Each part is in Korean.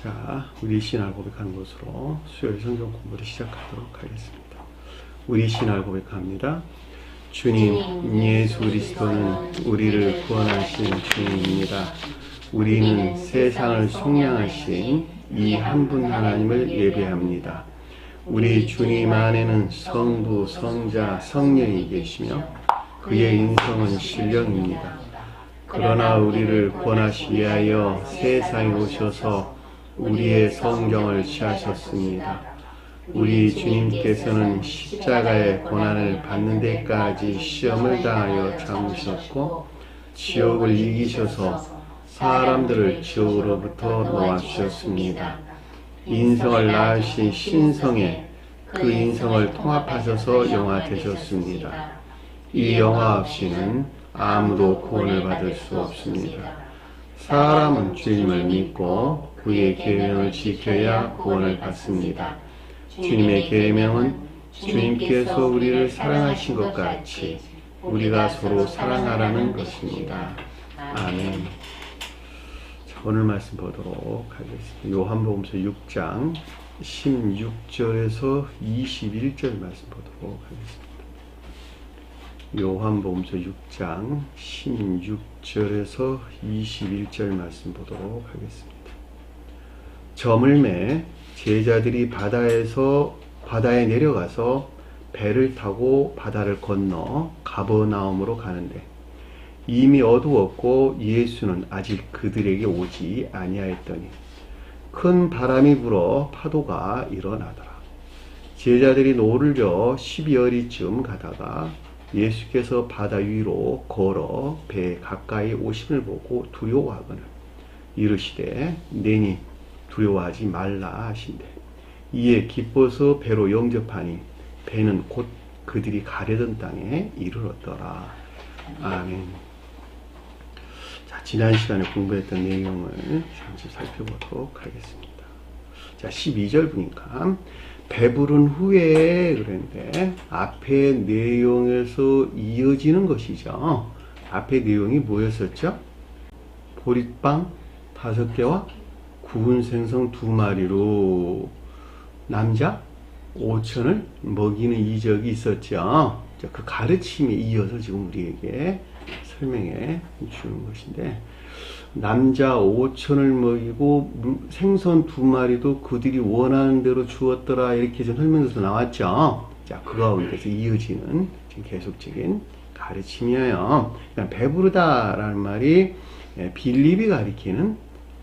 자, 우리 신앙을 고백하는 것으로 수요일 성경 공부를 시작하도록 하겠습니다. 우리 신앙을 고백합니다. 주님, 예수 그리스도는 우리를 구원하신 주님입니다. 우리는 세상을 속량하신 이 한 분 하나님을 예배합니다. 우리 주님 안에는 성부, 성자, 성령이 계시며 그의 인성은 신령입니다. 그러나 우리를 구원하시기 위하여 세상에 오셔서 우리의 성경을 취하셨습니다. 우리 주님께서는 십자가의 고난을 받는 데까지 시험을 당하여 참으셨고 지옥을 이기셔서 사람들을 지옥으로부터 놓아주셨습니다. 인성을 낳으신 신성에 그 인성을 통합하셔서 영화 되셨습니다. 이 영화 없이는 아무도 구원을 받을 수 없습니다. 사람은 주님을 믿고 그의 계명을 지켜야 구원을 받습니다. 주님의 계명은 주님께서 우리를 사랑하신 것 같이 우리가 서로 사랑하라는 것입니다. 아멘. 자, 오늘 말씀 보도록 하겠습니다. 요한복음서 6장 16절에서 21절 말씀 보도록 하겠습니다. 요한복음서 6장 16절에서 21절 말씀 보도록 하겠습니다. 저물매 제자들이 바다에 내려가서 배를 타고 바다를 건너 가버나움으로 가는데 이미 어두웠고 예수는 아직 그들에게 오지 아니하였더니 큰 바람이 불어 파도가 일어나더라. 제자들이 노를 저 12여리쯤 가다가 예수께서 바다 위로 걸어 배에 가까이 오심을 보고 두려워하거늘 이르시되 내니 두려워하지 말라 하신대. 이에 기뻐서 배로 영접하니 배는 곧 그들이 가려던 땅에 이르렀더라. 아멘. 자, 지난 시간에 공부했던 내용을 잠시 살펴보도록 하겠습니다. 자, 12절 보니까 배부른 후에 그랬는데 앞에 내용에서 이어지는 것이죠. 앞에 내용이 뭐였었죠? 보리빵 5개와 구운 생선 2마리로 남자 5천을 먹이는 이적이 있었죠. 그 가르침에 이어서 지금 우리에게 설명해 주는 것인데 남자 5천을 먹이고 생선 2마리도 그들이 원하는 대로 주었더라 이렇게 좀 설명에서 나왔죠. 자, 그 가운데서 이어지는 지금 계속적인 가르침이에요. 그러니까 배부르다라는 말이 빌립이 가리키는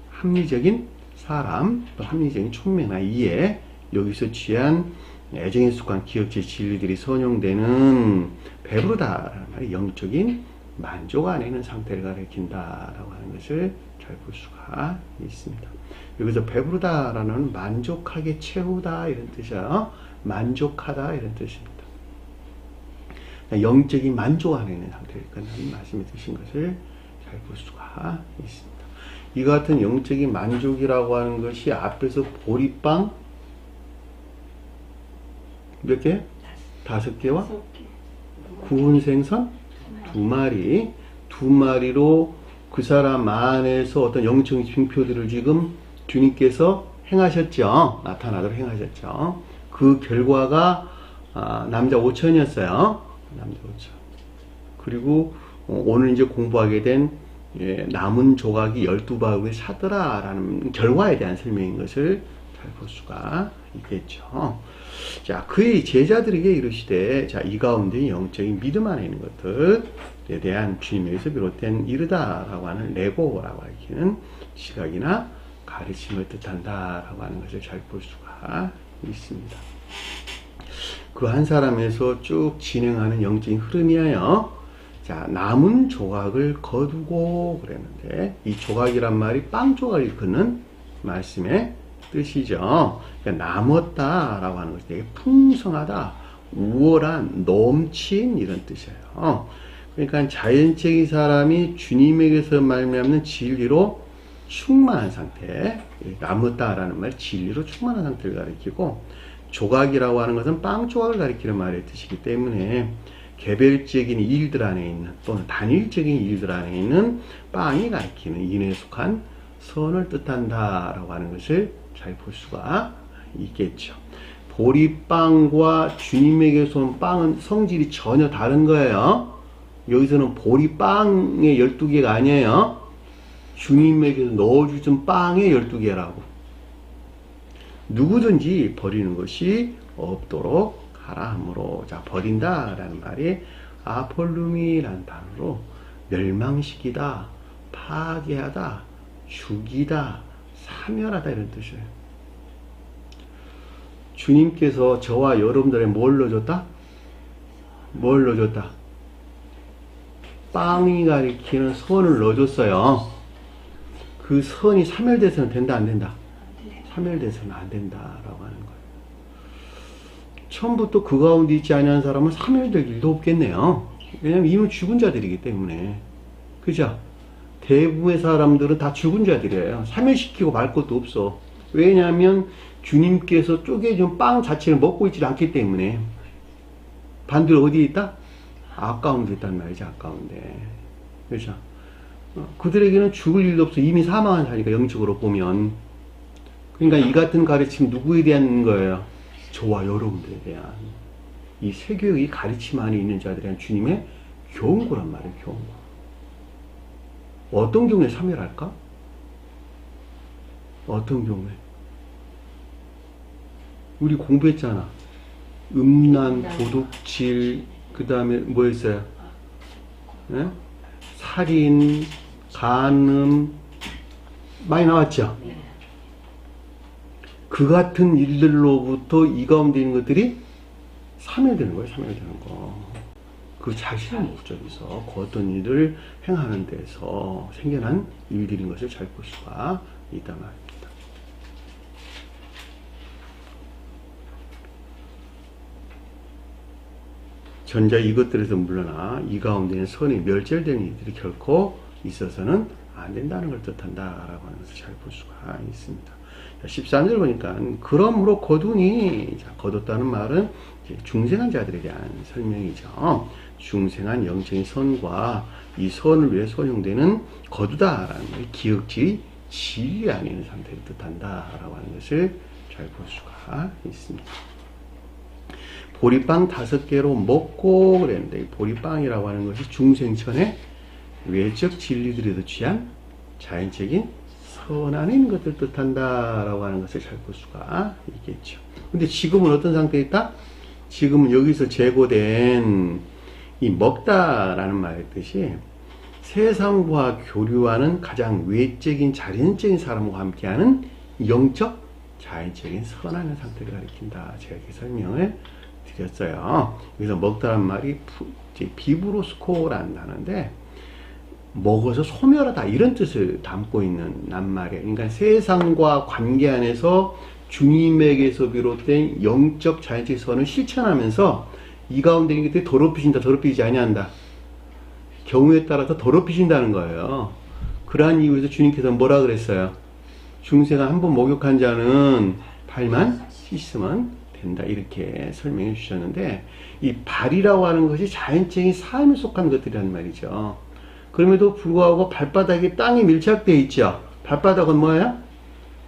합리적인 사람, 또 합리적인 촉매나 이해, 여기서 취한 애정에 속한 기억제 진리들이 선용되는 배부르다라는 말이 영적인 만족 안에 있는 상태를 가리킨다라고 하는 것을 잘 볼 수가 있습니다. 여기서 배부르다라는 만족하게 채우다 이런 뜻이야. 만족하다 이런 뜻입니다. 영적인 만족 안에 있는 상태를 끝나는 말씀이 드신 것을 잘 볼 수가 있습니다. 이 같은 영적인 만족이라고 하는 것이 앞에서 보리빵 몇 개? 5개와 구운 생선 2마리, 2마리로 그 사람 안에서 어떤 영적인 징표들을 지금 주님께서 행하셨죠. 나타나도록 행하셨죠. 그 결과가 남자 5천이었어요. 남자 5천. 그리고 오늘 이제 공부하게 된 남은 조각이 12바구니 사더라라는 결과에 대한 설명인 것을 잘 볼 수가 있겠죠. 자, 그의 제자들에게 이르시되, 자, 이 가운데 영적인 믿음 안에 있는 것들에 대한 주님에게서 비롯된 이르다라고 하는 레고라고 하는 시각이나 가르침을 뜻한다라고 하는 것을 잘 볼 수가 있습니다. 그 한 사람에서 쭉 진행하는 영적인 흐름이에요. 자, 남은 조각을 거두고 그랬는데 이 조각이란 말이 빵 조각을 일컫는 말씀의 뜻이죠. 그러니까 남았다라고 하는 것이 되게 풍성하다, 우월한, 넘친 이런 뜻이에요. 그러니까 자연적인 사람이 주님에게서 말미암는 진리로 충만한 상태, 남았다라는 말 진리로 충만한 상태를 가리키고 조각이라고 하는 것은 빵 조각을 가리키는 말의 뜻이기 때문에 개별적인 일들 안에 있는 또는 단일적인 일들 안에 있는 빵이 가리키는 인에 속한 선을 뜻한다 라고 하는 것을 잘 볼 수가 있겠죠. 보리빵과 주님에게서 온 빵은 성질이 전혀 다른 거예요. 여기서는 보리빵의 12개가 아니에요. 주님에게서 넣어주신 빵의 12개라고. 누구든지 버리는 것이 없도록 하라 하므로. 자, 버린다 라는 말이 아폴루미라는 단어로 멸망시키다, 파괴하다, 죽이다, 사멸하다 이런 뜻이에요. 주님께서 저와 여러분들의 뭘 넣어줬다? 뭘 넣어줬다? 빵이 가리키는 선을 넣어줬어요. 그 선이 사멸돼서는 된다 안 된다? 사멸돼서는 안 된다라고 하는 거예요. 처음부터 그 가운데 있지 아니한 사람은 사멸될 일도 없겠네요. 왜냐면 이미 죽은 자들이기 때문에. 그죠? 대부분의 사람들은 다 죽은 자들이에요. 사멸시키고 말 것도 없어. 왜냐하면 주님께서 쪼개준 빵 자체를 먹고 있지 않기 때문에. 반대로 어디에 있다? 아까운 데 있단 말이지, 아까운데. 그렇죠? 그들에게는 죽을 일도 없어. 이미 사망한 자니까, 영적으로 보면. 그러니까 이 같은 가르침 누구에 대한 거예요? 저와 여러분들에 대한. 이 세교의 가르침 안에 있는 자들에 대한 주님의 교훈고란 말이에요, 교훈고. 어떤 경우에 사멸할까? 어떤 경우에? 우리 공부했잖아. 음란, 도둑질, 그 다음에 뭐였어요? 네? 살인, 간음, 많이 나왔죠? 그 같은 일들로부터 이 가운데 있는 것들이 사멸되는 거예요, 사멸되는 거. 그 자신의 목적에서 그 어떤 일을 행하는 데서 생겨난 일들인 것을 잘 볼 수가 있단 말입니다. 전자 이것들에서 물러나 이 가운데는 선이 멸절되는 일들이 결코 있어서는 안 된다는 걸 뜻한다라고 하는 것을 잘 볼 수가 있습니다. 13절 보니까 그러므로 거두니, 자, 거뒀다는 말은 중생한 자들에 대한 설명이죠. 중생한 영적인 선과 이 선을 위해 소용되는 거두다라는 말이 기억지 진리 안에 있는 상태를 뜻한다라고 하는 것을 잘 볼 수가 있습니다. 보리빵 5개로 먹고 그랬는데, 이 보리빵이라고 하는 것이 중생천의 외적 진리들에도 취한 자연적인 선 안에 있는 것을 뜻한다라고 하는 것을 잘 볼 수가 있겠죠. 근데 지금은 어떤 상태에 있다? 지금은 여기서 제고된 이 먹다라는 말의 뜻이 세상과 교류하는 가장 외적인 자연적인 사람과 함께하는 영적 자연적인 선한 상태를 가리킨다. 제가 이렇게 설명을 드렸어요. 여기서 먹다란 말이 비브로스코라는 단어인데 먹어서 소멸하다 이런 뜻을 담고 있는 낱말이에요. 그러니까 세상과 관계 안에서 주님에게서 비롯된 영적 자연적 선을 실천하면서 이 가운데 있는 것들이 더럽히신다, 더럽히지 아니한다. 경우에 따라서 더럽히신다는 거예요. 그러한 이유에서 주님께서 뭐라 그랬어요? 중생을 한번 목욕한 자는 발만 씻으면 된다. 이렇게 설명해 주셨는데, 이 발이라고 하는 것이 자연적인 삶에 속한 것들이란 말이죠. 그럼에도 불구하고 발바닥에 땅이 밀착되어 있죠. 발바닥은 뭐예요?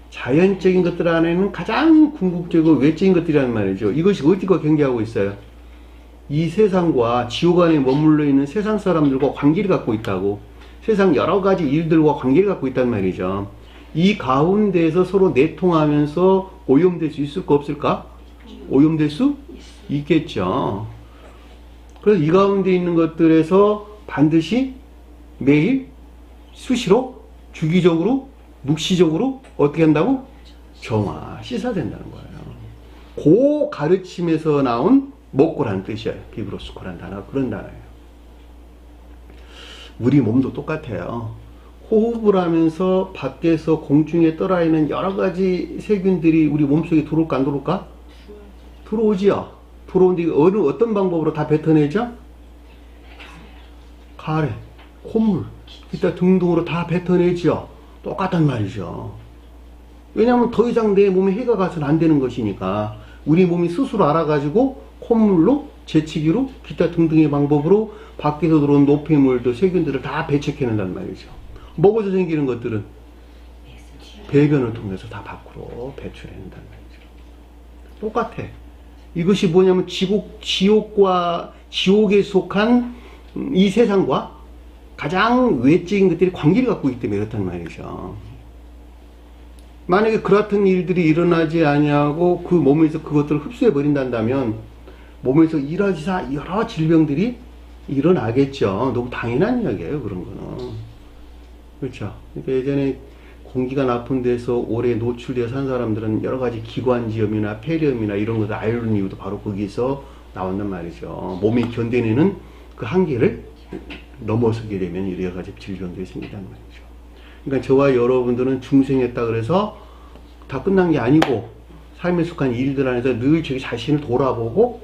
자연적인 것들 안에는 가장 궁극적이고 외적인 것들이란 말이죠. 이것이 어디가 경계하고 있어요? 이 세상과 지옥 안에 머물러 있는 세상 사람들과 관계를 갖고 있다고. 세상 여러 가지 일들과 관계를 갖고 있단 말이죠. 이 가운데에서 서로 내통하면서 오염될 수 있을까 없을까? 오염될 수 있겠죠. 그래서 이 가운데 있는 것들에서 반드시 매일 수시로 주기적으로 묵시적으로 어떻게 한다고? 정화, 씻어야 된다는 거예요. 그 가르침에서 나온 먹고라는 뜻이에요. 비브로스코라는 단어, 그런 단어예요. 우리 몸도 똑같아요. 호흡을 하면서 밖에서 공중에 떠다니는 여러 가지 세균들이 우리 몸속에 들어올까 안 들어올까? 들어오지요. 들어오는데 어떤 방법으로 다 뱉어내죠? 가래, 콧물, 이따 등등으로 다 뱉어내죠. 똑같단 말이죠. 왜냐하면 더 이상 내 몸에 해가 가서는 안 되는 것이니까 우리 몸이 스스로 알아가지고 콧물로, 재치기로, 기타 등등의 방법으로 밖에서 들어온 노폐물들, 세균들을 다 배척해낸단 말이죠. 먹어서 생기는 것들은 배변을 통해서 다 밖으로 배출해낸다는 말이죠. 똑같아. 이것이 뭐냐면 지옥에 속한 이 세상과 가장 외적인 것들이 관계를 갖고 있기 때문에 그렇단 말이죠. 만약에 그렇던 일들이 일어나지 아니하고 그 몸에서 그것들을 흡수해 버린다면 몸에서 이러지사 여러 질병들이 일어나겠죠. 너무 당연한 이야기예요, 그런 거는. 그렇죠. 그러니까 예전에 공기가 나쁜 데서 오래 노출되어 산 사람들은 여러 가지 기관지염이나 폐렴이나 이런 것을 앓는 이유도 바로 거기서 나온단 말이죠. 몸이 견뎌내는 그 한계를 넘어서게 되면 여러 가지 질병들이 생긴단 말이죠. 그러니까 저와 여러분들은 중생했다 그래서 다 끝난 게 아니고 삶에 속한 일들 안에서 늘 자기 자신을 돌아보고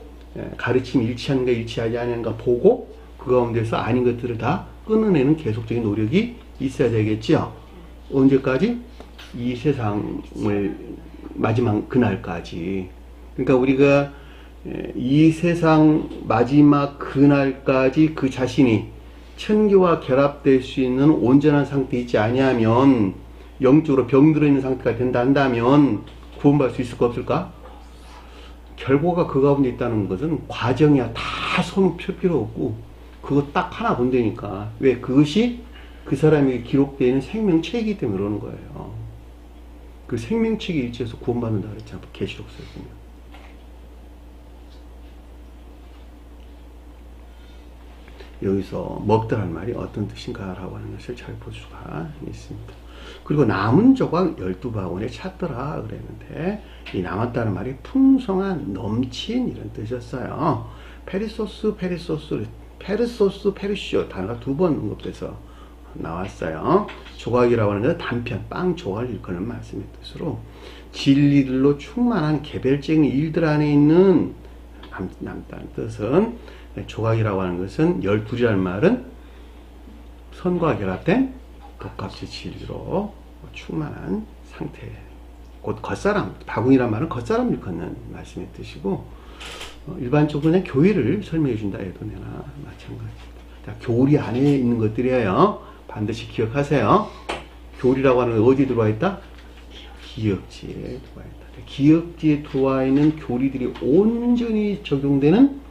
가르침이 일치하는가 일치하지 않는가 보고 그 가운데서 아닌 것들을 다 끊어내는 계속적인 노력이 있어야 되겠죠. 언제까지? 이 세상을 마지막 그날까지. 그러니까 우리가 이 세상 마지막 그날까지 그 자신이 천교와 결합될 수 있는 온전한 상태에 있지 아니하면 영적으로 병들어 있는 상태가 된다 한다면 구원받을 수 있을까 없을까? 결과가 그 가운데 있다는 것은 과정이야. 다 손 펼 필요 없고 그거 딱 하나 본다니까. 왜? 그것이 그 사람에게 기록되어 있는 생명책이기 때문에 그러는 거예요. 그 생명책에 일치해서 구원받는다 그랬잖아. 계시록서에 보면. 여기서 먹더란 말이 어떤 뜻인가 라고 하는 것을 잘 볼 수가 있습니다. 그리고 남은 조각 12바구니에 찼더라 그랬는데 이 남았다는 말이 풍성한 넘친 이런 뜻이었어요. 페리소스 페르시오 단어가 2번 언급돼서 나왔어요. 조각이라고 하는 것은 단편 빵 조각을 일컫는 말씀의 뜻으로 진리들로 충만한 개별적인 일들 안에 있는 남다는 뜻은 조각이라고 하는 것은 12이라는 말은 선과 결합된 독합적 진리로 충만한 상태. 곧 겉사람, 바구니란 말은 겉사람을 일컫는 말씀의 뜻이고 일반적으로 그냥 교리를 설명해 준다 해도 되나 마찬가지입니다. 자, 교리 안에 있는 것들이에요. 반드시 기억하세요. 교리라고 하는 건 어디 들어와 있다? 기억지에 들어와 있다. 기억지에 들어와 있는 교리들이 온전히 적용되는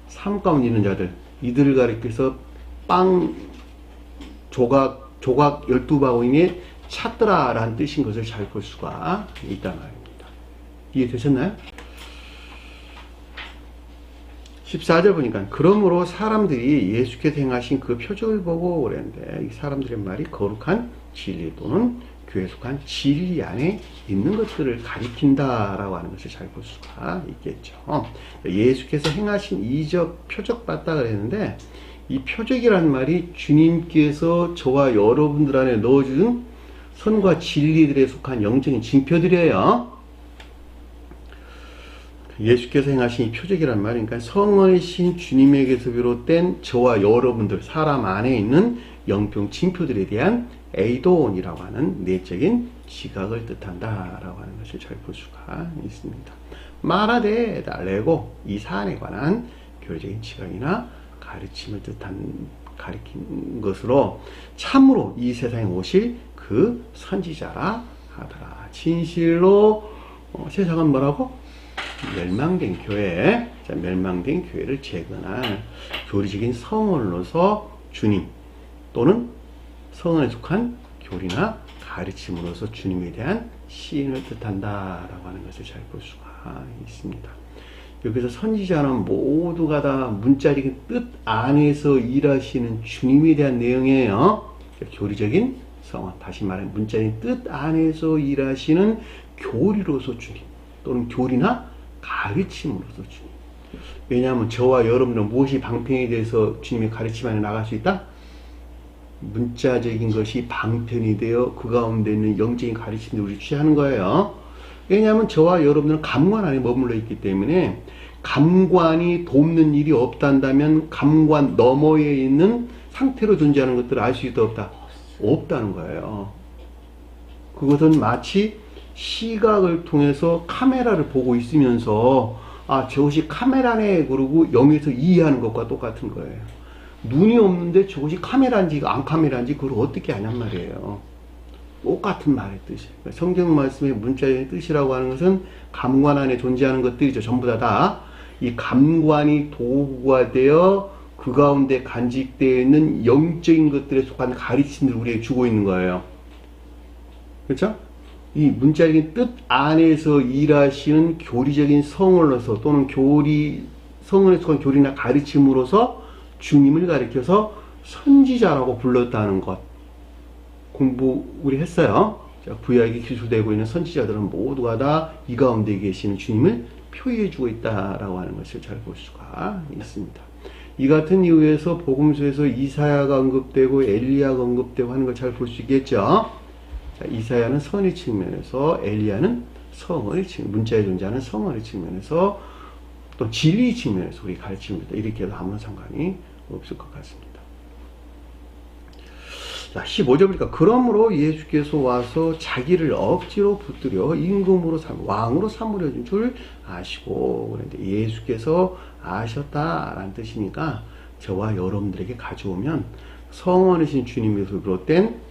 삶 가운데 있는 자들, 이들을 가리켜서 빵 조각 12바구니에 찼더라 라는 뜻인 것을 잘 볼 수가 있단 말입니다. 이해되셨나요? 14절 보니까 그러므로 사람들이 예수께서 행하신 그 표적을 보고 그랬는데 이 사람들의 말이 거룩한 진리 또는 교회에 속한 진리 안에 있는 것들을 가리킨다라고 하는 것을 잘 볼 수가 있겠죠. 예수께서 행하신 이적 표적 봤다 그랬는데 이 표적이라는 말이 주님께서 저와 여러분들 안에 넣어준 선과 진리들에 속한 영적인 징표들이에요. 예수께서 행하신 이 표적이란 말이니까 성원이신 주님에게서 비롯된 저와 여러분들 사람 안에 있는 영적 징표들에 대한 에이돈이라고 하는 내적인 지각을 뜻한다라고 하는 것을 잘 볼 수가 있습니다. 말하되 달래고 이 사안에 관한 교리적인 지각이나 가르침을 가리킨 것으로 참으로 이 세상에 오실 그 선지자라 하더라. 진실로 세상은 뭐라고? 멸망된 교회, 멸망된 교회를 재건할 교리적인 성원으로서 주님 또는 성원에 속한 교리나 가르침으로서 주님에 대한 시인을 뜻한다라고 하는 것을 잘 볼 수가 있습니다. 여기서 선지자는 모두가 다 문자적인 뜻 안에서 일하시는 주님에 대한 내용이에요. 교리적인 성원, 다시 말해 문자적인 뜻 안에서 일하시는 교리로서 주님 또는 교리나 가르침으로서 주님. 왜냐하면 저와 여러분은 무엇이 방편이 돼서 주님의 가르침 안에 나갈 수 있다? 문자적인 것이 방편이 되어 그 가운데 있는 영적인 가르침을 우리 취하는 거예요. 왜냐하면 저와 여러분들은 감관 안에 머물러 있기 때문에 감관이 돕는 일이 없단다면 감관 너머에 있는 상태로 존재하는 것들을 알 수 있다 없다? 없다는 거예요. 그것은 마치 시각을 통해서 카메라를 보고 있으면서 아 저것이 카메라네 그러고 영에서 이해하는 것과 똑같은 거예요. 눈이 없는데 저것이 카메라인지 안 카메라인지 그걸 어떻게 아냔 말이에요. 똑같은 말의 뜻이에요. 그러니까 성경 말씀의 문자적인 뜻이라고 하는 것은 감관 안에 존재하는 것들이죠. 전부 다 이 감관이 도구가 되어 그 가운데 간직되어 있는 영적인 것들에 속한 가르침을 우리에게 주고 있는 거예요. 그렇죠? 이 문자적인 뜻 안에서 일하시는 교리적인 성으로서 또는 성에 속한 교리나 가르침으로서 주님을 가리켜서 선지자라고 불렀다는 것. 공부 우리 했어요. 구약에 기술되고 있는 선지자들은 모두가 다 이 가운데 계시는 주님을 표현해주고 있다라고 하는 것을 잘 볼 수가 있습니다. 이 같은 이유에서 복음서에서 이사야가 언급되고 엘리야가 언급되고 하는 걸 잘 볼 수 있겠죠. 자, 이사야는 선의 측면에서, 엘리야는 성의 측면, 문자에 존재하는 성의 측면에서, 또 진리 측면에서 우리 가르칩니다. 이렇게 해도 아무런 상관이 없을 것 같습니다. 자, 15절 보니까 그러므로 예수께서 와서 자기를 억지로 붙들여 임금으로 왕으로 삼으려는 줄 아시고, 그런데 예수께서 아셨다라는 뜻이니까 저와 여러분들에게 가져오면 성원이신 주님에서 비롯된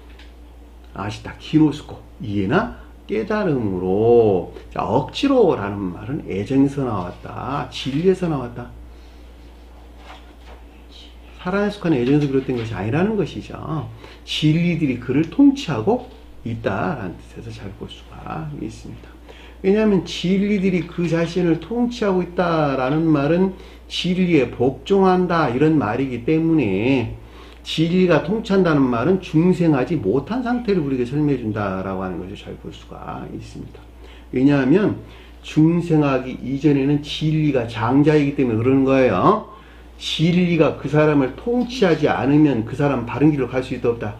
아시다, 기노스코, 이해나 깨달음으로. 자, 억지로라는 말은 애정에서 나왔다, 진리에서 나왔다. 사랑에 속한 애정에서 비롯된 것이 아니라는 것이죠. 진리들이 그를 통치하고 있다라는 뜻에서 잘 볼 수가 있습니다. 왜냐하면 진리들이 그 자신을 통치하고 있다라는 말은 진리에 복종한다 이런 말이기 때문에, 진리가 통치한다는 말은 중생하지 못한 상태를 우리에게 설명해 준다라고 하는 것을 잘 볼 수가 있습니다. 왜냐하면 중생하기 이전에는 진리가 장자이기 때문에 그러는 거예요. 진리가 그 사람을 통치하지 않으면 그 사람 바른 길로 갈 수 있다 없다?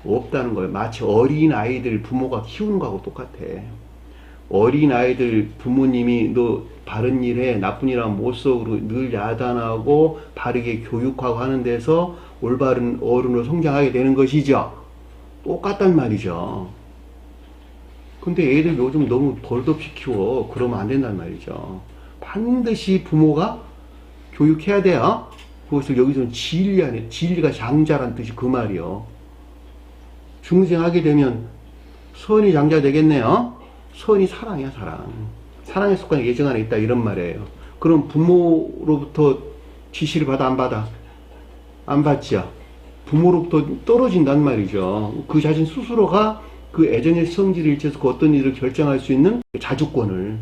없다는 거예요. 마치 어린 아이들 부모가 키우는 거하고 똑같아. 어린 아이들 부모님이 너 바른 일해, 나쁜 일 하면 못 써, 늘 야단하고 바르게 교육하고 하는 데서 올바른 어른으로 성장하게 되는 것이죠. 똑같단 말이죠. 근데 애들 요즘 너무 벌떡시 키워. 그러면 안 된단 말이죠. 반드시 부모가 교육해야 돼요. 그것을 여기서는 진리 안에, 진리가 장자란 뜻이 그 말이요. 중생하게 되면 선이 장자 되겠네요. 선이 사랑이야, 사랑. 사랑에 속한 예정 안에 있다, 이런 말이에요. 그럼 부모로부터 지시를 받아, 안 받아? 안 받지요. 부모로부터 떨어진단 말이죠. 그 자신 스스로가 그 애정의 성질을 일치해서 그 어떤 일을 결정할 수 있는 자주권을.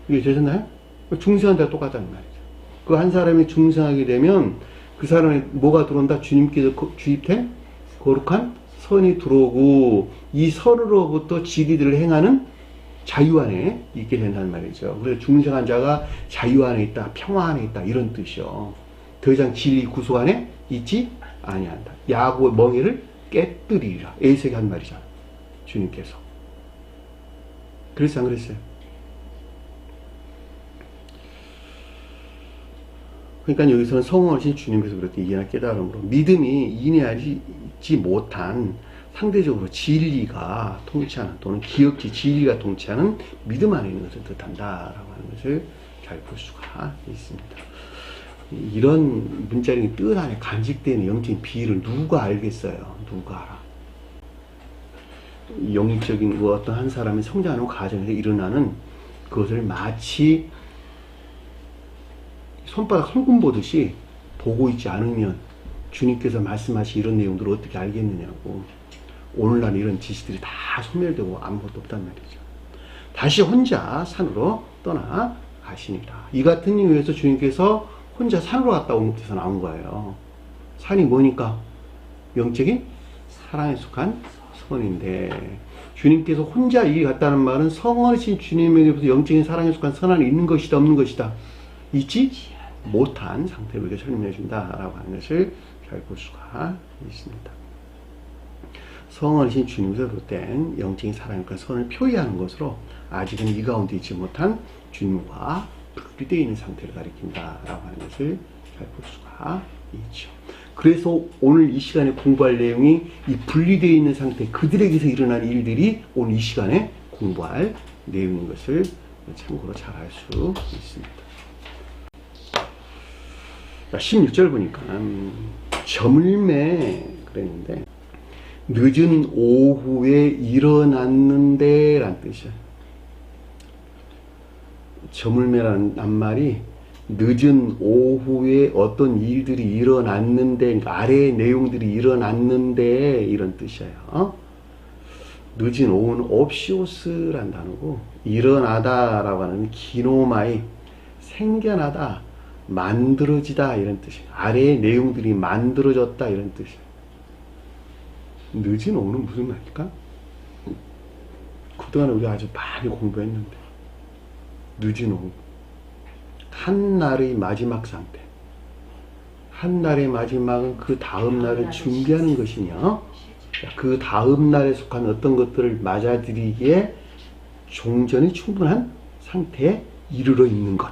이게 되셨나요? 중생한테 똑같다는 말이죠. 그 한 사람이 중생하게 되면 그 사람에 뭐가 들어온다? 주님께서 주입된 거룩한 선이 들어오고, 이 선으로부터 진리들을 행하는 자유 안에 있게 된다는 말이죠. 그래서 중생한 자가 자유 안에 있다, 평화 안에 있다, 이런 뜻이요. 더 이상 진리 구속 안에 있지 아니한다. 야고의 멍에를 깨뜨리리라. 에세게 한 말이잖아, 주님께서. 그랬어요, 안 그랬어요? 그러니까 여기서는 성원하신 주님께서 그렇게 이해나 깨달음으로 믿음이 인내하지 못한, 상대적으로 진리가 통치하는, 또는 기억지 진리가 통치하는 믿음 안에 있는 것을 뜻한다라고 하는 것을 잘 볼 수가 있습니다. 이런 문자적인 뜻 안에 간직되는 영적인 비밀을 누가 알겠어요? 누가 알아? 영적인 어떤 한 사람이 성장하는 과정에서 일어나는 그것을 마치 손바닥 손금 보듯이 보고 있지 않으면 주님께서 말씀하신 이런 내용들을 어떻게 알겠느냐고. 오늘날 이런 지식들이 다 소멸되고 아무것도 없단 말이죠. 다시 혼자 산으로 떠나 가시니라. 이 같은 이유에서 주님께서 혼자 산으로 갔다 온 것에서 나온 거예요. 산이 뭐니까? 영적인 사랑에 속한 선인데, 주님께서 혼자 이 갔다는 말은 성원이신 주님에게서 영적인 사랑에 속한 선 안에 있는 것이다, 없는 것이다? 있지 못한 상태로 이렇게 설명해 준다라고 하는 것을 잘 볼 수가 있습니다. 성원이신 주님에서 비롯된 영적인 사랑과 선을 표현하는 것으로 아직은 이 가운데 있지 못한 주님과 분리되어 있는 상태를 가리킨다라고 하는 것을 잘 볼 수가 있죠. 그래서 오늘 이 시간에 공부할 내용이 이 분리되어 있는 상태, 그들에게서 일어난 일들이 오늘 이 시간에 공부할 내용인 것을 참고로 잘 알 수 있습니다. 16절 보니까 저물매 그랬는데, 늦은 오후에 일어났는데 라는 뜻이에요. 저물매라는 낱말이 늦은 오후에 어떤 일들이 일어났는데, 아래의 내용들이 일어났는데 이런 뜻이에요. 늦은 오후는 옵시오스란 단어고, 일어나다라고 하는 기노마이, 생겨나다, 만들어지다 이런 뜻이에요. 아래의 내용들이 만들어졌다 이런 뜻이에요. 늦은 오후는 무슨 말일까? 그동안 우리 아주 많이 공부했는데, 늦은 오후, 한날의 마지막 상태. 한날의 마지막은 그 다음 날을 준비하는 것이며, 그 다음 날에 속한 어떤 것들을 맞아들이기에 종전이 충분한 상태에 이르러 있는 것.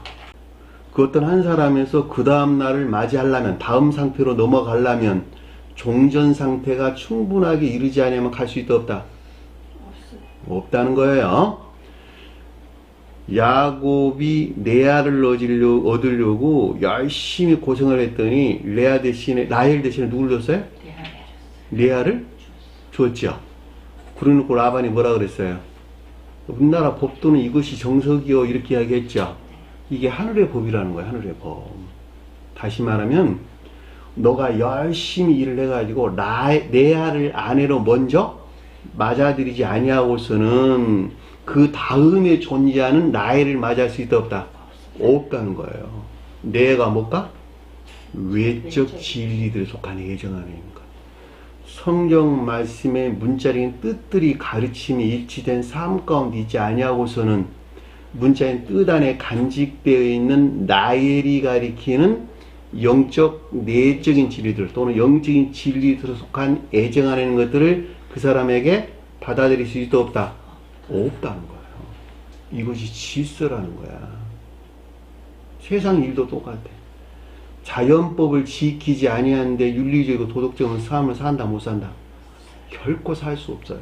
그 어떤 한 사람에서 그 다음 날을 맞이하려면, 다음 상태로 넘어가려면 종전 상태가 충분하게 이르지 않으면 갈 수 있다 없다? 없다는 거예요. 야곱이 레아를 얻으려고 열심히 고생을 했더니 라헬 대신에 누굴 줬어요? 레아를 줬죠. 그러놓고 라반이 뭐라 그랬어요? 우리나라 법도는 이것이 정석이요 이렇게 이야기했죠. 이게 하늘의 법이라는 거예요. 하늘의 법. 다시 말하면 너가 열심히 일을 해가지고 레아를 아내로 먼저 맞아들이지 아니하고서는 그 다음에 존재하는 라헬을 맞이할 수 있다 없다? 없다는 거예요. 레아가 뭘까? 외적 진리들에 속한 예정 안에 있는 것. 성경 말씀의 문자적인 뜻들이 가르침이 일치된 삶 가운데 있지 아니하고서는 문자인 뜻 안에 간직되어 있는 라헬이 가리키는 영적 내적인 진리들 또는 영적인 진리들에 속한 애정 안에 있는 것들을 그 사람에게 받아들일 수 있다 없다? 없다는 거예요. 이것이 질서라는 거야. 세상 일도 똑같아. 자연법을 지키지 아니하는데 윤리적이고 도덕적인 삶을 산다 못 산다? 결코 살 수 없어요.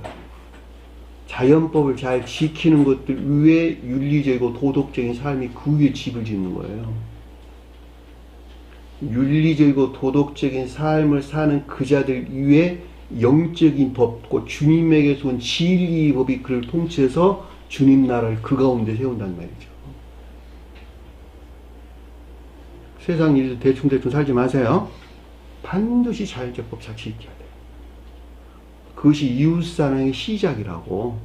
자연법을 잘 지키는 것들 위에 윤리적이고 도덕적인 삶이 그 위에 집을 짓는 거예요. 윤리적이고 도덕적인 삶을 사는 그자들 위에 영적인 법, 주님에게서 온 진리의 법이 그를 통치해서 주님 나라를 그 가운데 세운단 말이죠. 세상 일도 대충 살지 마세요. 반드시 자연적 법 잘 지켜야 돼요. 그것이 이웃사랑의 시작이라고.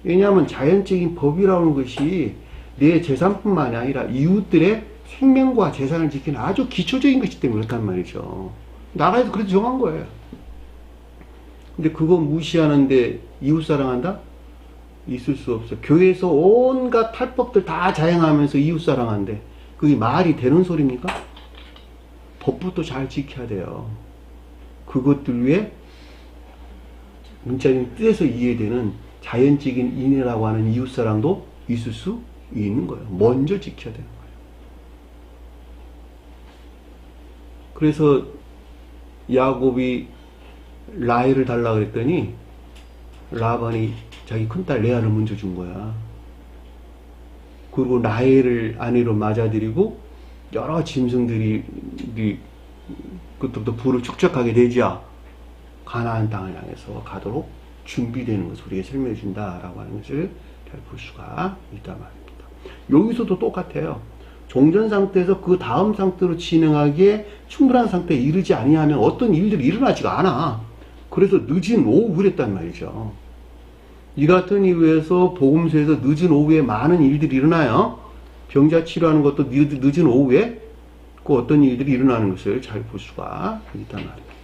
왜냐하면 자연적인 법이라는 것이 내 재산뿐만 아니라 이웃들의 생명과 재산을 지키는 아주 기초적인 것이기 때문에 그렇단 말이죠. 나라에서 그렇게 정한 거예요. 근데 그거 무시하는데 이웃사랑한다? 있을 수 없어. 교회에서 온갖 탈법들 다 자행하면서 이웃사랑한대. 그게 말이 되는 소리입니까? 법부터 잘 지켜야 돼요. 그것들 위해 문자적인 뜻에서 이해되는 자연적인 인애라고 하는 이웃사랑도 있을 수 있는 거예요. 먼저 지켜야 되는 거예요. 그래서 야곱이 라헬을 달라고 그랬더니 라반이 자기 큰딸 레아를 먼저 준 거야. 그리고 라헬을 아내로 맞아들이고 여러 짐승들이 그때부터 부를 축적하게 되죠. 가나안 땅을 향해서 가도록 준비되는 것을 우리에게 설명해 준다라고 하는 것을 잘 볼 수가 있단 말입니다. 여기서도 똑같아요. 종전 상태에서 그 다음 상태로 진행하기에 충분한 상태에 이르지 아니하면 어떤 일들이 일어나지가 않아. 그래서 늦은 오후 그랬단 말이죠. 이 같은 이유에서 복음서에서 늦은 오후에 많은 일들이 일어나요. 병자 치료하는 것도 늦은 오후에 그 어떤 일들이 일어나는 것을 잘 볼 수가 있단 말입니다.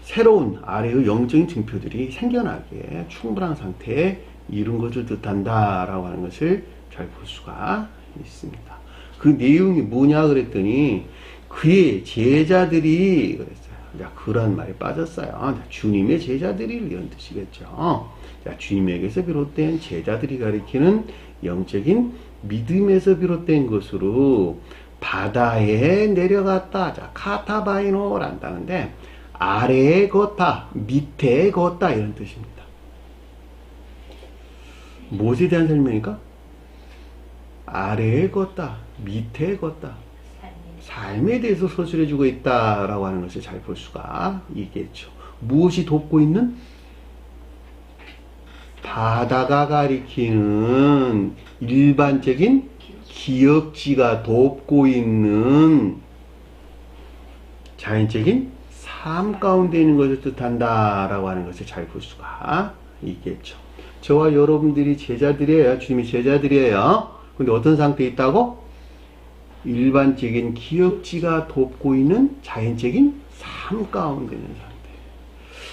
새로운 아래의 영적인 증표들이 생겨나기에 충분한 상태에 이른 것을 뜻한다라고 하는 것을 잘 볼 수가 있습니다. 그 내용이 뭐냐 그랬더니 그의 제자들이 그랬어요. 자, 그런 말에 빠졌어요. 주님의 제자들이 이런 뜻이겠죠. 자, 주님에게서 비롯된 제자들이 가리키는 영적인 믿음에서 비롯된 것으로 바다에 내려갔다. 자, 카타바이노란다는데 아래에 걷다, 밑에 걷다 이런 뜻입니다. 무엇에 대한 설명일까? 아래에 걷다, 밑에 걷다. 삶에 대해서 서술해주고 있다라고 하는 것을 잘 볼 수가 있겠죠. 무엇이 돕고 있는? 바다가 가리키는 일반적인 기역지가 돕고 있는 자연적인 삶 가운데 있는 것을 뜻한다라고 하는 것을 잘 볼 수가 있겠죠. 저와 여러분들이 제자들이에요. 주님이 제자들이에요. 근데 어떤 상태에 있다고? 일반적인 기역지가 돕고 있는 자연적인 삶 가운데 있는 상태.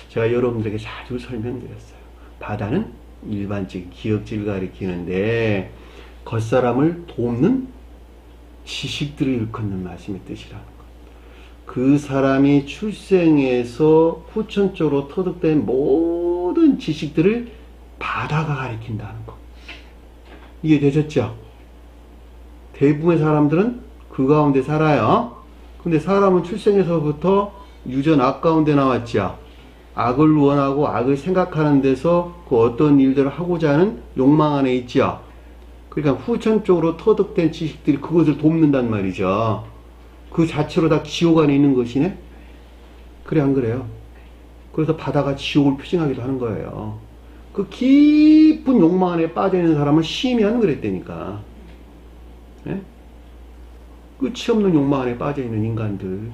제가 여러분들에게 자주 설명드렸어요. 바다는 일반적인 기역지를 가리키는데 겉사람을 돕는 지식들을 일컫는 말씀의 뜻이라는 것. 그 사람이 출생에서 후천적으로 터득된 모든 지식들을 바다가 가리킨다는 것. 이해되셨죠? 대부분의 사람들은 그 가운데 살아요. 근데 사람은 출생에서부터 유전 악 가운데 나왔죠. 악을 원하고 악을 생각하는 데서 그 어떤 일들을 하고자 하는 욕망 안에 있죠. 그러니까 후천적으로 터득된 지식들이 그것을 돕는단 말이죠. 그 자체로 다 지옥 안에 있는 것이네? 그래, 안 그래요? 그래서 바다가 지옥을 표징하기도 하는 거예요. 그 깊은 욕망 안에 빠져있는 사람을 시면 그랬다니까. 예? 끝이 없는 욕망 안에 빠져있는 인간들.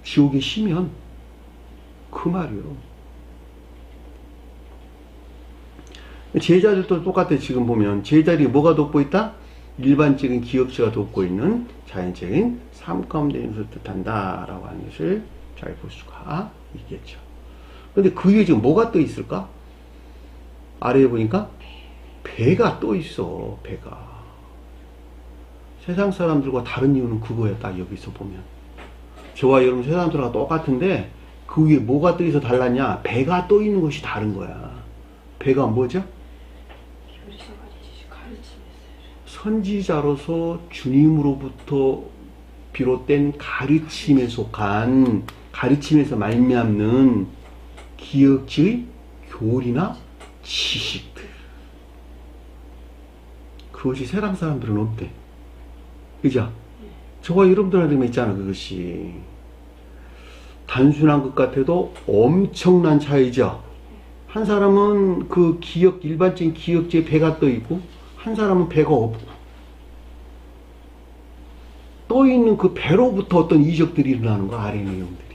지옥에 시면 그 말이요. 제자들도 똑같아. 지금 보면 제자들이 뭐가 돕고 있다? 일반적인 기역지가 돕고 있는 자연적인 삶 가운데 있는 것을 뜻한다 라고 하는 것을 잘 볼 수가 있겠죠. 근데 그 위에 지금 뭐가 떠 있을까? 아래에 보니까 배가 떠 있어. 배가. 세상 사람들과 다른 이유는 그거야. 딱 여기서 보면 저와 여러분 세상 사람들과 똑같은데 그 위에 뭐가 떠 있어 달랐냐? 배가 떠 있는 것이 다른 거야. 배가 뭐죠? 선지자로서 주님으로부터 비롯된 가르침에 속한 가르침에서 말미암는 기역지의 교리나 지식들. 그것이 세상 사람들은 없대. 그죠? 저와 여러분들한테 있잖아. 그것이 단순한 것 같아도 엄청난 차이죠. 한 사람은 그 기역, 일반적인 기역지에 배가 떠 있고 한 사람은 배가 없고 떠 있는 그 배로부터 어떤 이적들이 일어나는 거야. 아래 내용들이.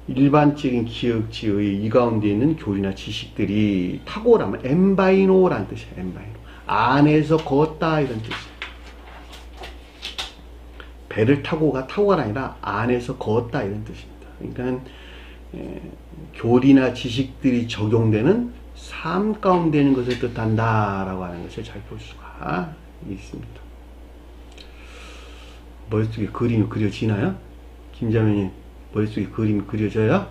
일반적인 기역지의 이 가운데 있는 교리나 지식들이 탁월하면 엠바이노라는 뜻이야. 엠바이노. 안에서 걷다 이런 뜻이야. 배를 타고가 타고가 아니라 안에서 걷다 이런 뜻입니다. 그러니까 교리나 지식들이 적용되는 삶 가운데 있는 것을 뜻한다라고 하는 것을 잘 볼 수가 있습니다. 머릿속에 그림이 그려지나요? 김자매님 머릿속에 그림이 그려져요?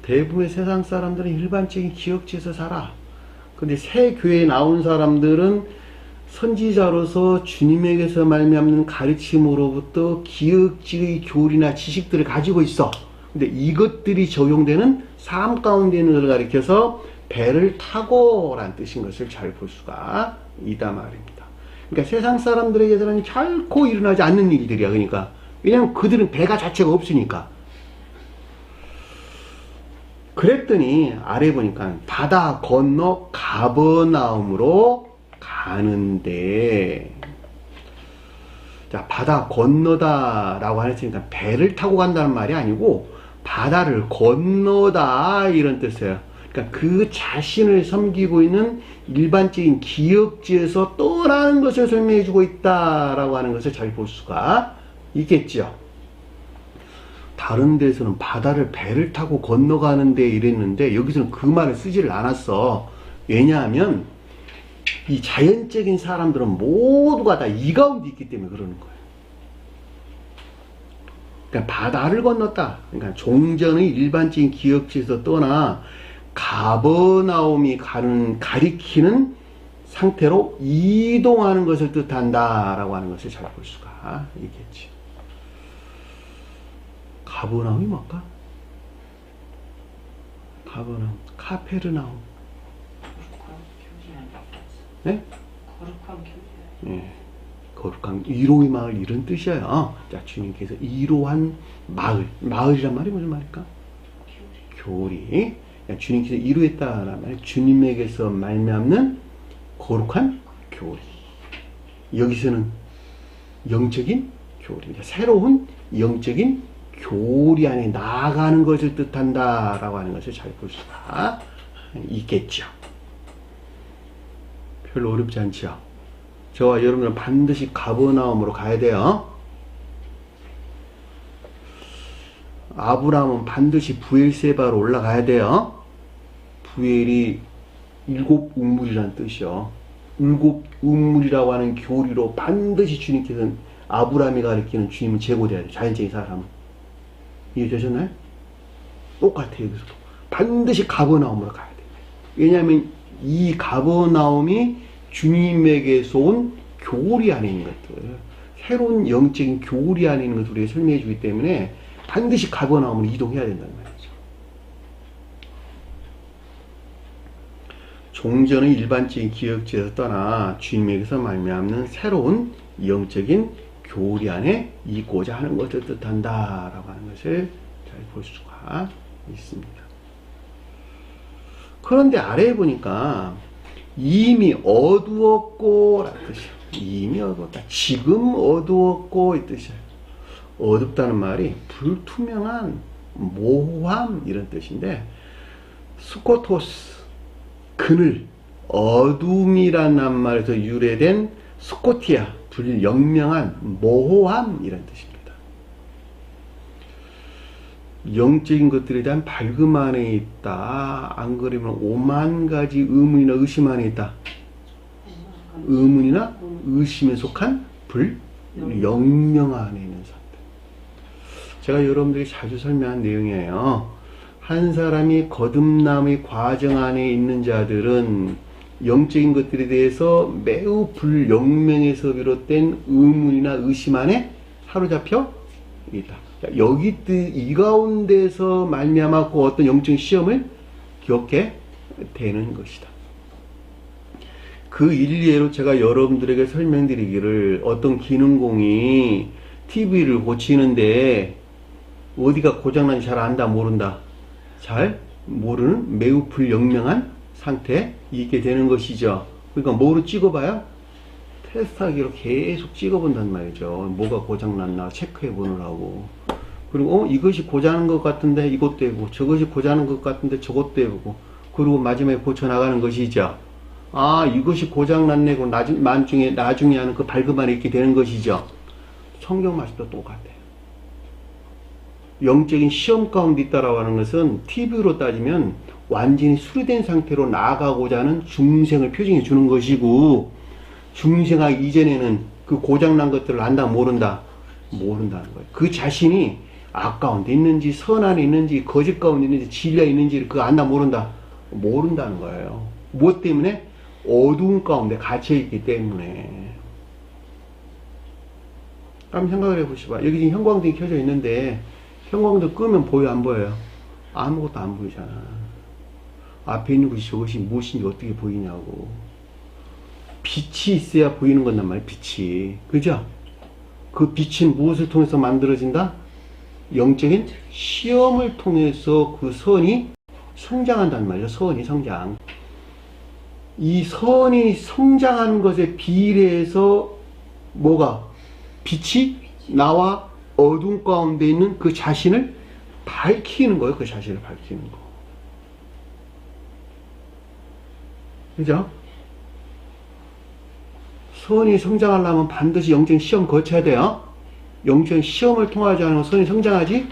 대부분의 세상 사람들은 일반적인 기역지에서 살아. 근데 새 교회에 나온 사람들은 선지자로서 주님에게서 말미암는 가르침으로부터 기역지의 교리나 지식들을 가지고 있어. 근데 이것들이 적용되는 삶 가운데 있는 것을 가리켜서 배를 타고 라는 뜻인 것을 잘 볼 수가 있다 말입니다. 그러니까 세상 사람들에게서는 결코 일어나지 않는 일들이야. 그러니까 왜냐하면 그들은 배가 자체가 없으니까. 그랬더니 아래 보니까 바다 건너 가버나움으로 가는데, 자, 바다 건너다 라고 하니까 배를 타고 간다는 말이 아니고 바다를 건너다 이런 뜻이에요. 그러니까 그 자신을 섬기고 있는 일반적인 기역지에서 떠나는 것을 설명해 주고 있다라고 하는 것을 잘 볼 수가 있겠죠. 다른 데서는 바다를 배를 타고 건너가는데 이랬는데 여기서는 그 말을 쓰지를 않았어. 왜냐하면 이 자연적인 사람들은 모두가 다 이 가운데 있기 때문에 그러는 거예요. 그러니까 바다를 건넜다. 그러니까 종전의 일반적인 기역지에서 떠나 가버나움이 가리키는 상태로 이동하는 것을 뜻한다라고 하는 것을 잘 볼 수가 있겠지. 가버나움이 뭘까? 가버나움, 카페르나움. 네? 거룩한 교회. 예, 거룩한 이로의 마을 이런 뜻이에요. 자, 주님께서 이로한 마을, 마을이란 말이 무슨 말일까? 교리. 주님께서 이루했다라는 말, 주님에게서 말미암는 거룩한 교리. 여기서는 영적인 교리입니다. 새로운 영적인 교리 안에 나아가는 것을 뜻한다라고 하는 것을 잘 볼 수가 있겠죠. 별로 어렵지 않죠. 저와 여러분은 반드시 가버나움으로 가야 돼요. 아브라함은 반드시 부엘세바로 올라가야 돼요. 부엘이 일곱 우물이라는 뜻이요. 일곱 우물이라고 하는 교리로 반드시 주님께서는 아브라함이 가리키는 주님은 제고돼야 돼요. 자연적인 사람은. 이해되셨나요? 똑같아요. 여기서도. 반드시 가버나움으로 가야 돼요. 왜냐하면 이 가버나움이 주님에게서 온 교리 안에 있는 것들, 새로운 영적인 교리 안에 있는 것을 우리가 설명해 주기 때문에 반드시 가버나움으로 이동해야 된다는 말이죠. 종전의 일반적인 기억지에서 떠나 주님에게서 말미암는 새로운 영적인 교리 안에 있고자 하는 것을 뜻한다라고 하는 것을 잘 볼 수가 있습니다. 그런데 아래에 보니까 이미 어두웠고 라는 뜻이에요. 이미 어두웠다. 지금 어두웠고 이 뜻이에요. 어둡다는 말이 불투명한 모호함 이런 뜻인데, 스코토스 그늘 어둠이라는 말에서 유래된 스코티아 불영명한 모호함 이런 뜻입니다. 영적인 것들에 대한 밝음 안에 있다. 안 그러면 5만 가지 의문이나 의심 안에 있다. 의문이나 의심에 속한 불영명 안에 있는 사람. 제가 여러분들이 자주 설명한 내용이에요. 한 사람이 거듭남의 과정 안에 있는 자들은 영적인 것들에 대해서 매우 불영명에서 비롯된 의문이나 의심 안에 사로잡혀 있다. 여기 이 가운데서 말미암아 그 어떤 영적인 시험을 겪게 되는 것이다. 그 일례로 제가 여러분들에게 설명드리기를, 어떤 기능공이 TV를 고치는데 어디가 고장난지 잘 안다 모른다, 잘 모르는 매우 불영명한 상태에 있게 되는 것이죠. 그러니까 뭐로 찍어봐요? 테스트하기로 계속 찍어본단 말이죠. 뭐가 고장났나 체크해 보느라고. 그리고 이것이 고장난 것 같은데 이것도 해보고, 저것이 고장난 것 같은데 저것도 해보고, 그리고 마지막에 고쳐나가는 것이죠. 아, 이것이 고장났네. 나중에 하는 그 밝음 안에 있게 되는 것이죠. 성경 말씀도 똑같아요. 영적인 시험 가운데 있다라고 하는 것은 TV로 따지면 완전히 수리된 상태로 나아가고자 하는 중생을 표징해 주는 것이고, 중생하기 이전에는 그 고장난 것들을 안다 모른다? 모른다는 거예요. 그 자신이 악 가운데 있는지 선 안에 있는지 거짓 가운데 있는지 진리에 있는지를 그거 안다 모른다? 모른다는 거예요. 무엇 때문에? 어두운 가운데 갇혀있기 때문에. 한번 생각을 해보시봐. 여기 지금 형광등이 켜져 있는데 형광등 끄면 보여 안 보여요? 아무것도 안 보이잖아. 앞에 있는 것이 저것이 무엇인지 어떻게 보이냐고. 빛이 있어야 보이는 건단 말이야. 빛이. 그죠? 그 빛은 무엇을 통해서 만들어진다? 영적인 시험을 통해서 그 선이 성장한단 말이죠. 선이 성장. 이 선이 성장하는 것에 비례해서 뭐가? 빛이 나와 어둠 가운데 있는 그 자신을 밝히는 거예요. 그 자신을 밝히는 거. 그죠? 선이 성장하려면 반드시 영적인 시험 거쳐야 돼요. 영적인 시험을 통하지 않으면 선이 성장하지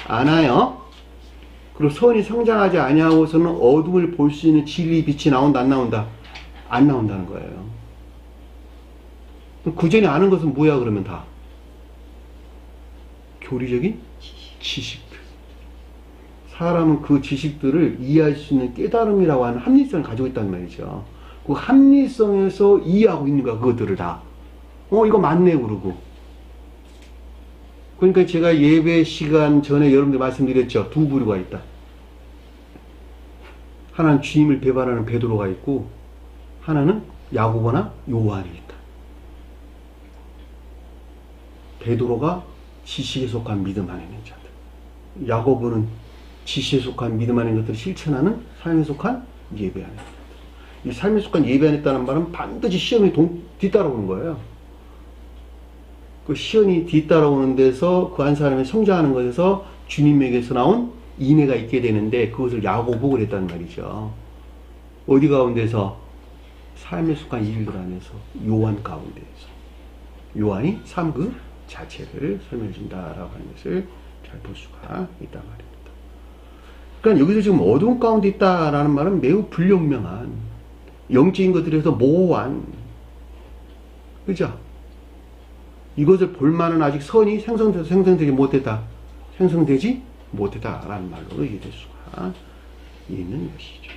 않아요. 그리고 선이 성장하지 아니하고서는 어둠을 볼 수 있는 진리 빛이 나온다 안 나온다? 안 나온다는 거예요. 그 전에 아는 것은 뭐야 그러면 다? 교리적인 지식들. 사람은 그 지식들을 이해할 수 있는 깨달음이라고 하는 합리성을 가지고 있단 말이죠. 그 합리성에서 이해하고 있는 거야, 그것들을 다. 이거 맞네, 그러고. 그러니까 제가 예배 시간 전에 여러분들 말씀드렸죠. 두 부류가 있다. 하나는 주님을 배반하는 베드로가 있고, 하나는 야고보나 요한이 있다. 베드로가 지식에 속한 믿음 안에 있는 자들. 야고보는 지식에 속한 믿음 안에 있는 것들을 실천하는 삶에 속한 예배 안에 있는 자들. 이 삶에 속한 예배 안에 있다는 말은 반드시 시험이 뒤따라오는 거예요. 그 시험이 뒤따라오는 데서 그 한 사람이 성장하는 것에서 주님에게서 나온 인애가 있게 되는데 그것을 야고보 그랬단 말이죠. 어디 가운데서? 삶에 속한 일들 안에서, 요한 가운데에서. 요한이 삶 그 자체를 설명해 준다라고 하는 것을 잘 볼 수가 있단 말입니다. 그러니까 여기서 지금 어두운 가운데 있다라는 말은 매우 불분명한 영적인 것들에서 모호한, 그죠? 이것을 볼 만한 아직 선이 생성되지 못했다라는 말로 이해될 수가 있는 것이죠.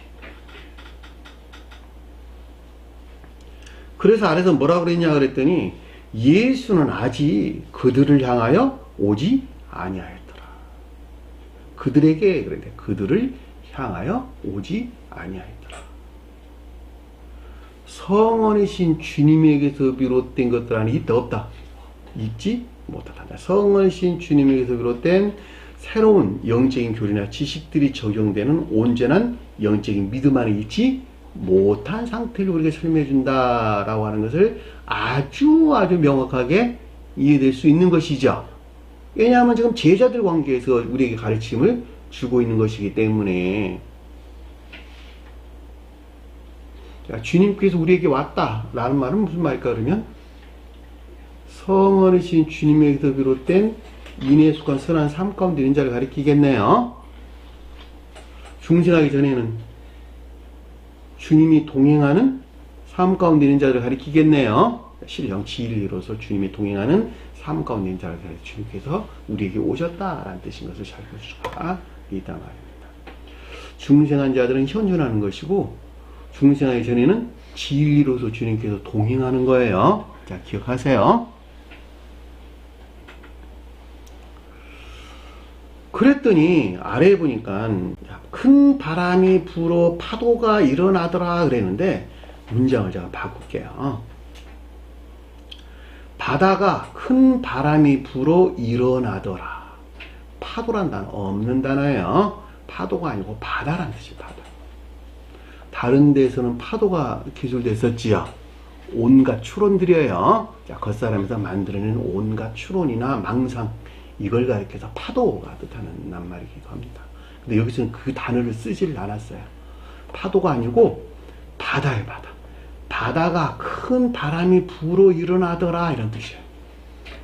그래서 아래서 뭐라고 그랬냐 그랬더니 예수는 아직 그들을 향하여 오지 아니하였더라. 그들에게 그런데 그들을 향하여 오지 아니하였더라. 성원이신 주님에게서 비롯된 것들 안에 있다 없다? 있지 못하다. 성원이신 주님에게서 비롯된 새로운 영적인 교리나 지식들이 적용되는 온전한 영적인 믿음 안에 있지 못한 상태를 우리에게 설명해 준다라고 하는 것을 아주 명확하게 이해될 수 있는 것이죠. 왜냐하면 지금 제자들 관계에서 우리에게 가르침을 주고 있는 것이기 때문에. 자, 주님께서 우리에게 왔다라는 말은 무슨 말일까 그러면 성원이신 주님에게서 비롯된 인애에 속한 선한 삶 가운데 있는 자를 가리키겠네요. 중생하기 전에는 주님이 동행하는 삶 가운데 있는 자를 가리키겠네요. 실령 진리로서 주님이 동행하는 삶 가운데 있는 자를 가리켜 주님께서 우리에게 오셨다라는 뜻인 것을 잘 볼 수가 있단 말입니다. 중생한 자들은 현존하는 것이고 중생하기 전에는 진리로서 주님께서 동행하는 거예요. 자, 기억하세요. 그랬더니 아래에 보니까 큰 바람이 불어 파도가 일어나더라 그랬는데 문장을 제가 바꿀게요. 바다가 큰 바람이 불어 일어나더라. 파도란 단어 없는 단어예요. 파도가 아니고 바다란 뜻이에요. 바다. 다른 데서는 파도가 기술됐었지요. 온갖 추론들이에요. 자, 겉사람에서 만들어낸 온갖 추론이나 망상, 이걸 가리켜서 파도가 뜻하는 낱말이기도 합니다. 근데 여기서는 그 단어를 쓰질 않았어요. 파도가 아니고 바다예요, 바다. 바다가 큰 바람이 불어 일어나더라 이런 뜻이에요.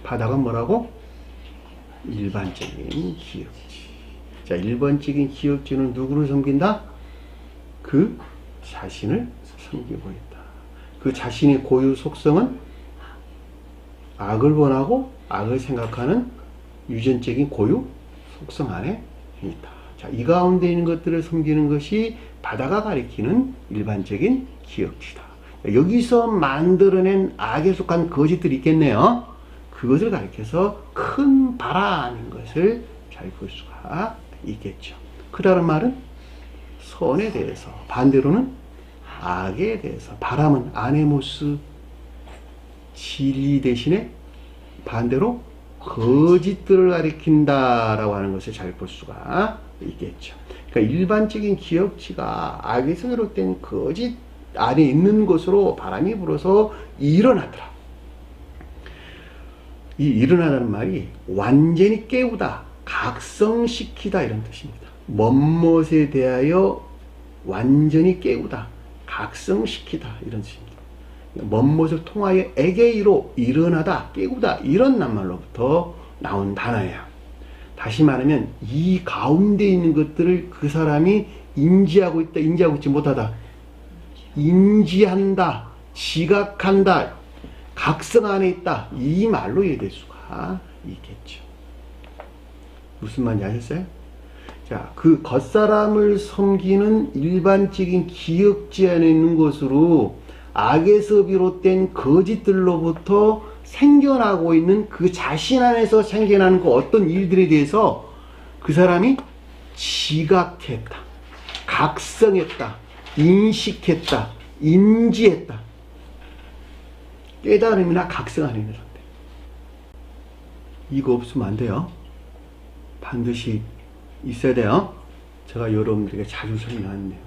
바다가 뭐라고? 일반적인 기역지. 자, 일반적인 기역지는 누구를 섬긴다? 그 자신을 섬기고 있다. 그 자신의 고유 속성은 악을 원하고 악을 생각하는 유전적인 고유 속성 안에 있다. 자, 이 가운데 있는 것들을 섬기는 것이 바다가 가리키는 일반적인 기역지다. 여기서 만들어낸 악에 속한 거짓들이 있겠네요. 그것을 가리켜서 큰 바람인 것을 잘 볼 수가 있겠죠. 그 다른 말은 선에 대해서, 반대로는 악에 대해서. 바람은 아네모스, 진리 대신에 반대로 거짓들을 가리킨다라고 하는 것을 잘 볼 수가 있겠죠. 그러니까 일반적인 기역지가 악에서 비롯된 거짓 안에 있는 것으로 바람이 불어서 일어나더라. 이 일어나다는 말이 완전히 깨우다, 각성시키다 이런 뜻입니다. 먼못에 대하여 완전히 깨우다, 각성시키다 이런 뜻입니다. 먼못을 통하여 에게이로 일어나다, 깨우다 이런 낱말로부터 나온 단어예요. 다시 말하면 이 가운데 있는 것들을 그 사람이 인지하고 있다, 인지하고 있지 못하다, 인지한다, 지각한다, 각성 안에 있다, 이 말로 이해될 수가 있겠죠. 무슨 말인지 아셨어요? 자, 그 겉사람을 섬기는 일반적인 기역지 안에 있는 것으로 악에서 비롯된 거짓들로부터 생겨나고 있는 그 자신 안에서 생겨나는 그 어떤 일들에 대해서 그 사람이 지각했다, 각성했다, 인식했다, 인지했다. 깨달음이나 각성 안에 있는 상태. 이거 없으면 안 돼요. 반드시 있어야 돼요. 제가 여러분들에게 자주 설명하는 내용.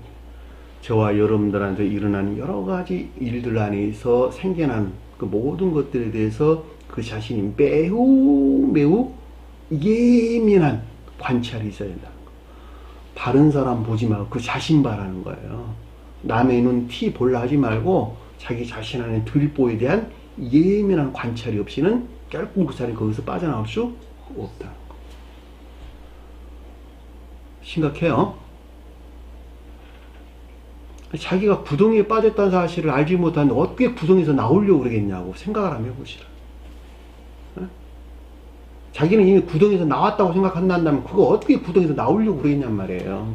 저와 여러분들한테 일어나는 여러 가지 일들 안에서 생겨난 그 모든 것들에 대해서 그 자신이 매우 예민한 관찰이 있어야 된다는 거. 다른 사람 보지 말고 그 자신 바라는 거예요. 남의 눈 티 볼라 하지 말고 자기 자신 안에 들보에 대한 예민한 관찰이 없이는 결국 그 사람이 거기서 빠져나올 수 없다는 거. 심각해요. 자기가 구덩이에 빠졌다는 사실을 알지 못하는데 어떻게 구덩이에서 나오려고 그러겠냐고 생각을 한번 해보시라. 자기는 이미 구덩이에서 나왔다고 생각한다면 그거 어떻게 구덩이에서 나오려고 그러겠냔 말이에요.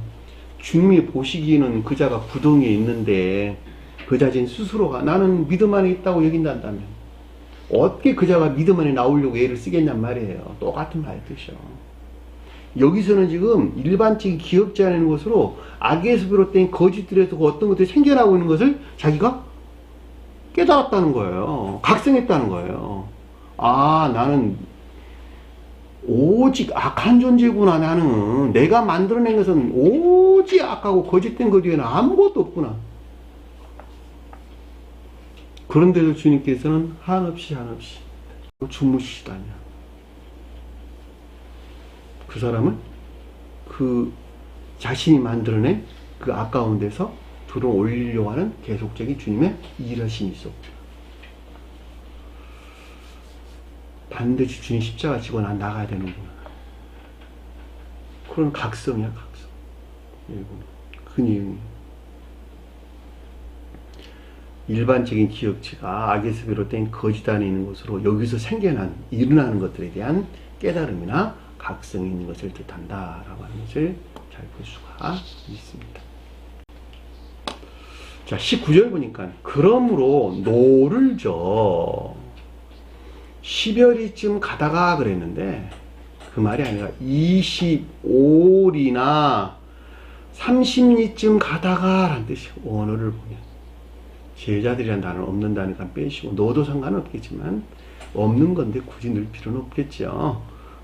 주님이 보시기에는 그자가 구덩이에 있는데 그 자신 스스로가 나는 믿음 안에 있다고 여긴다면 어떻게 그자가 믿음 안에 나오려고 애를 쓰겠냔 말이에요. 똑같은 말 뜻이요. 여기서는 지금 일반적인 기억지 않는 것으로 악에서 비롯된 거짓들에서 어떤 것들이 생겨나고 있는 것을 자기가 깨달았다는 거예요. 각성했다는 거예요. 아, 나는 오직 악한 존재구나. 나는 내가 만들어낸 것은 오직 악하고 거짓된 것 외에는 아무것도 없구나. 그런데도 주님께서는 한없이 주무시다냐. 그 사람을 그 자신이 만들어낸 그 악 가운데서 들어 올리려고 하는 계속적인 주님의 일하심이 있어. 반드시 주님 십자가 지고 난 나가야 되는구나. 그런 각성이야, 각성. 그 내용이. 일반적인 기억치가 악에서 비롯된 거짓 안에 있는 것으로 여기서 일어나는 것들에 대한 깨달음이나 각성이 있는 것을 뜻한다라고 하는 것을 잘 볼 수가 있습니다. 자, 19절 보니까 그러므로 노를 저 10여리쯤 가다가 그랬는데 그 말이 아니라 25리나 30리쯤 가다가 라는 뜻이에요. 원어를 보면 제자들이란 단어는 없는다니까 빼시고 넣어도 상관없겠지만 없는 건데 굳이 넣을 필요는 없겠죠.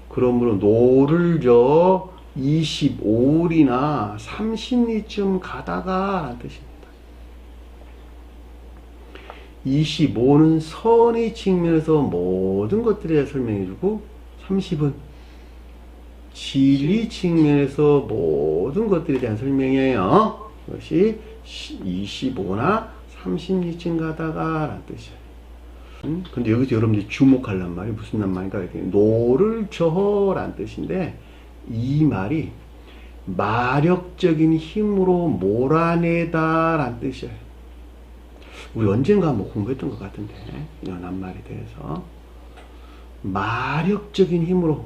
그러므로 노를 저 25리나 30리쯤 가다가 라는 뜻입니다. 25는 선의 측면에서 모든 것들에 대해 설명해주고 30은 진리 측면에서 모든 것들에 대한 설명이에요. 그것이 25나 30리쯤 가다가 라는 뜻이에요. 근데 여기서 여러분들이 주목하란 말이 무슨 말인가? 노를 저라는 뜻인데 이 말이 마력적인 힘으로 몰아내다 라는 뜻이에요. 우리 언젠가 한번 공부했던 것 같은데 이 낱말에 대해서 마력적인 힘으로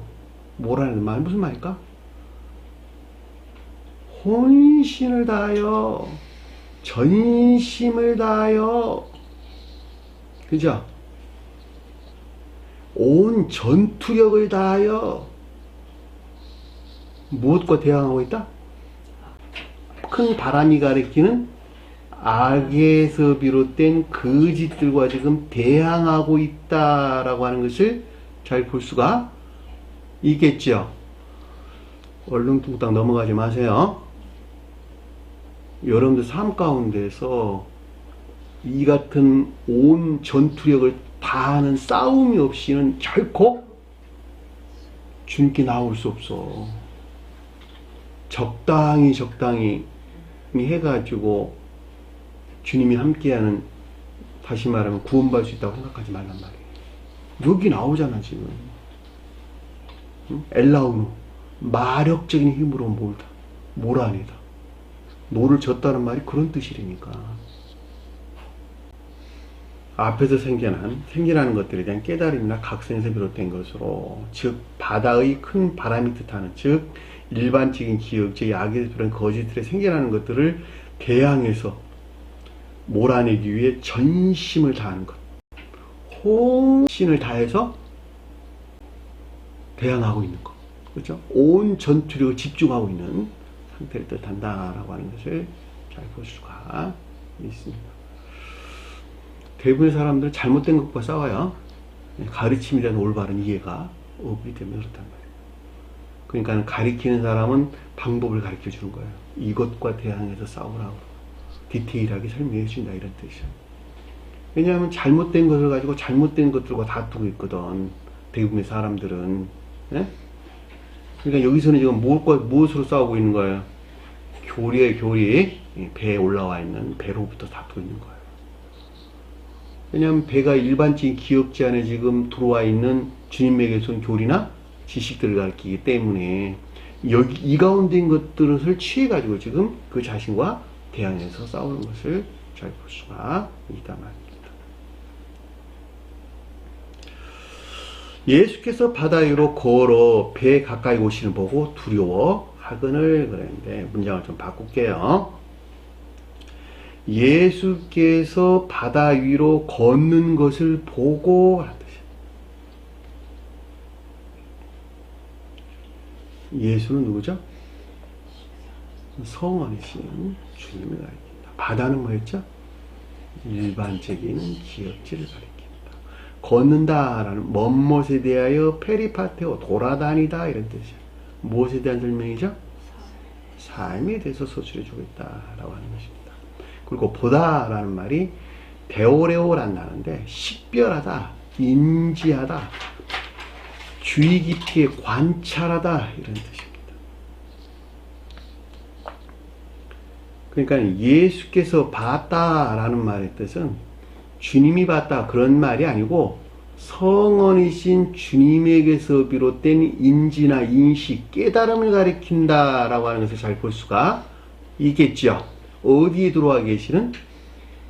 몰아내는 말 무슨 말일까? 혼신을 다하여 전심을 다하여 그죠? 온 전투력을 다하여 무엇과 대항하고 있다? 큰 바람이 가리키는 악에서 비롯된 거짓들과 지금 대항하고 있다라고 하는 것을 잘 볼 수가 있겠죠. 얼렁뚱땅 넘어가지 마세요. 여러분들 삶 가운데서 이 같은 온 전투력을 다하는 싸움이 없이는 결코 주님께 나올 수 없어. 적당히 해가지고 주님이 함께하는, 다시 말하면 구원받을 수 있다고 생각하지 말란 말이에요. 여기 나오잖아 지금. 엘라우노, 마력적인 힘으로 몰아내다. 노를 졌다는 말이 그런 뜻이라니까. 앞에서 생겨나는 것들에 대한 깨달음이나 각성에서 비롯된 것으로, 즉 바다의 큰 바람이 뜻하는, 즉 일반적인 기억, 즉 악에서 비롯된 거짓들에 생겨나는 것들을 대항해서 몰아내기 위해 전심을 다하는 것, 혼신을 다해서 대항하고 있는 것, 그렇죠? 온 전투력을 집중하고 있는 상태를 뜻한다라고 하는 것을 잘 볼 수가 있습니다. 대부분의 사람들은 잘못된 것과 싸워요. 가르침에 대한 올바른 이해가 없기 때문에 그렇단 말이에요. 그러니까 가르치는 사람은 방법을 가르쳐 주는 거예요. 이것과 대항해서 싸우라고. 디테일하게 설명해 준다 이런 뜻이에요. 왜냐하면 잘못된 것을 가지고 잘못된 것들과 다투고 있거든. 대부분의 사람들은. 예? 그러니까 여기서는 지금 무엇으로 싸우고 있는 거예요? 교리에 교리. 배에 올라와 있는 배로부터 다투고 있는 거예요. 왜냐하면 배가 일반적인 기억지 안에 지금 들어와 있는 주님에게서 온 교리나 지식들을 가르치기 때문에 이 가운데인 것들을 취해가지고 지금 그 자신과 대항해서 싸우는 것을 잘 볼 수가 있단 말입니다. 예수께서 바다 위로 걸어 배 가까이 오시는 보고 두려워 하거늘 그랬는데 문장을 좀 바꿀게요. 예수께서 바다 위로 걷는 것을 보고 하는 뜻이에요. 예수는 누구죠? 성원이신 주님을 가리킨다. 바다는 뭐였죠? 일반적인 기억지를 가리킨다. 걷는다라는 멋멋에 대하여 페리파테오 돌아다니다 이런 뜻이에요. 무엇에 대한 설명이죠? 삶에 대해서 소출해 주고 있다라고 하는 것입니다. 그리고 보다라는 말이 데오레오라는 단어인데 식별하다, 인지하다, 주의 깊게 관찰하다 이런 뜻입니다. 그러니까 예수께서 봤다라는 말의 뜻은 주님이 봤다 그런 말이 아니고 성원이신 주님에게서 비롯된 인지나 인식, 깨달음을 가리킨다라고 하는 것을 잘 볼 수가 있겠죠. 어디에 들어와 계시는?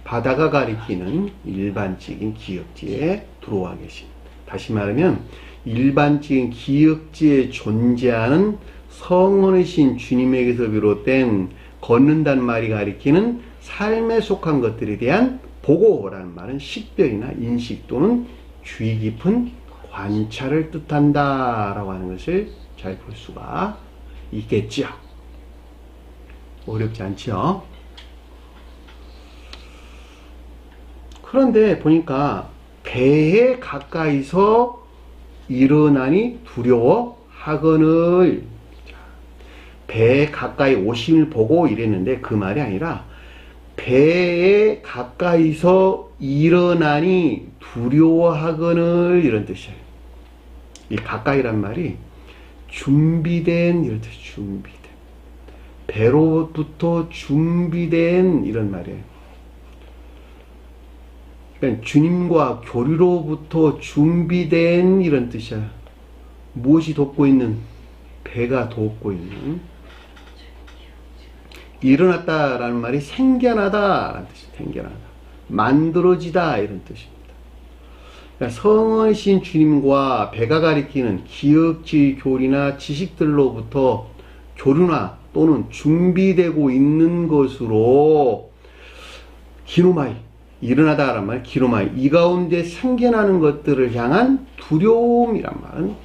바다가 가리키는 일반적인 기억지에 들어와 계신. 다시 말하면 일반적인 기억지에 존재하는 성원이신 주님에게서 비롯된 걷는다는 말이 가리키는 삶에 속한 것들에 대한 보고라는 말은 식별이나 인식 또는 주의 깊은 관찰을 뜻한다라고 하는 것을 잘 볼 수가 있겠죠. 어렵지 않죠? 그런데 보니까 배에 가까이서 일어나니 두려워하거늘 배에 가까이 오심을 보고 이랬는데 그 말이 아니라 배에 가까이서 일어나니 두려워하거늘 이런 뜻이에요. 이 가까이란 말이 준비된 이런 뜻이에요. 준비된 배로부터 준비된 이런 말이에요. 그러니까 주님과 교류로부터 준비된 이런 뜻이야. 무엇이 돕고 있는? 배가 돕고 있는. 일어났다라는 말이 생겨나다라는 뜻이에요. 생겨나다. 만들어지다 이런 뜻입니다. 그러니까 성원이신 주님과 배가 가리키는 기억지 교리나 지식들로부터 교류나 또는 준비되고 있는 것으로 기노마이 일어나다라는 말, 기노마이 이 가운데 생겨나는 것들을 향한 두려움이란 말은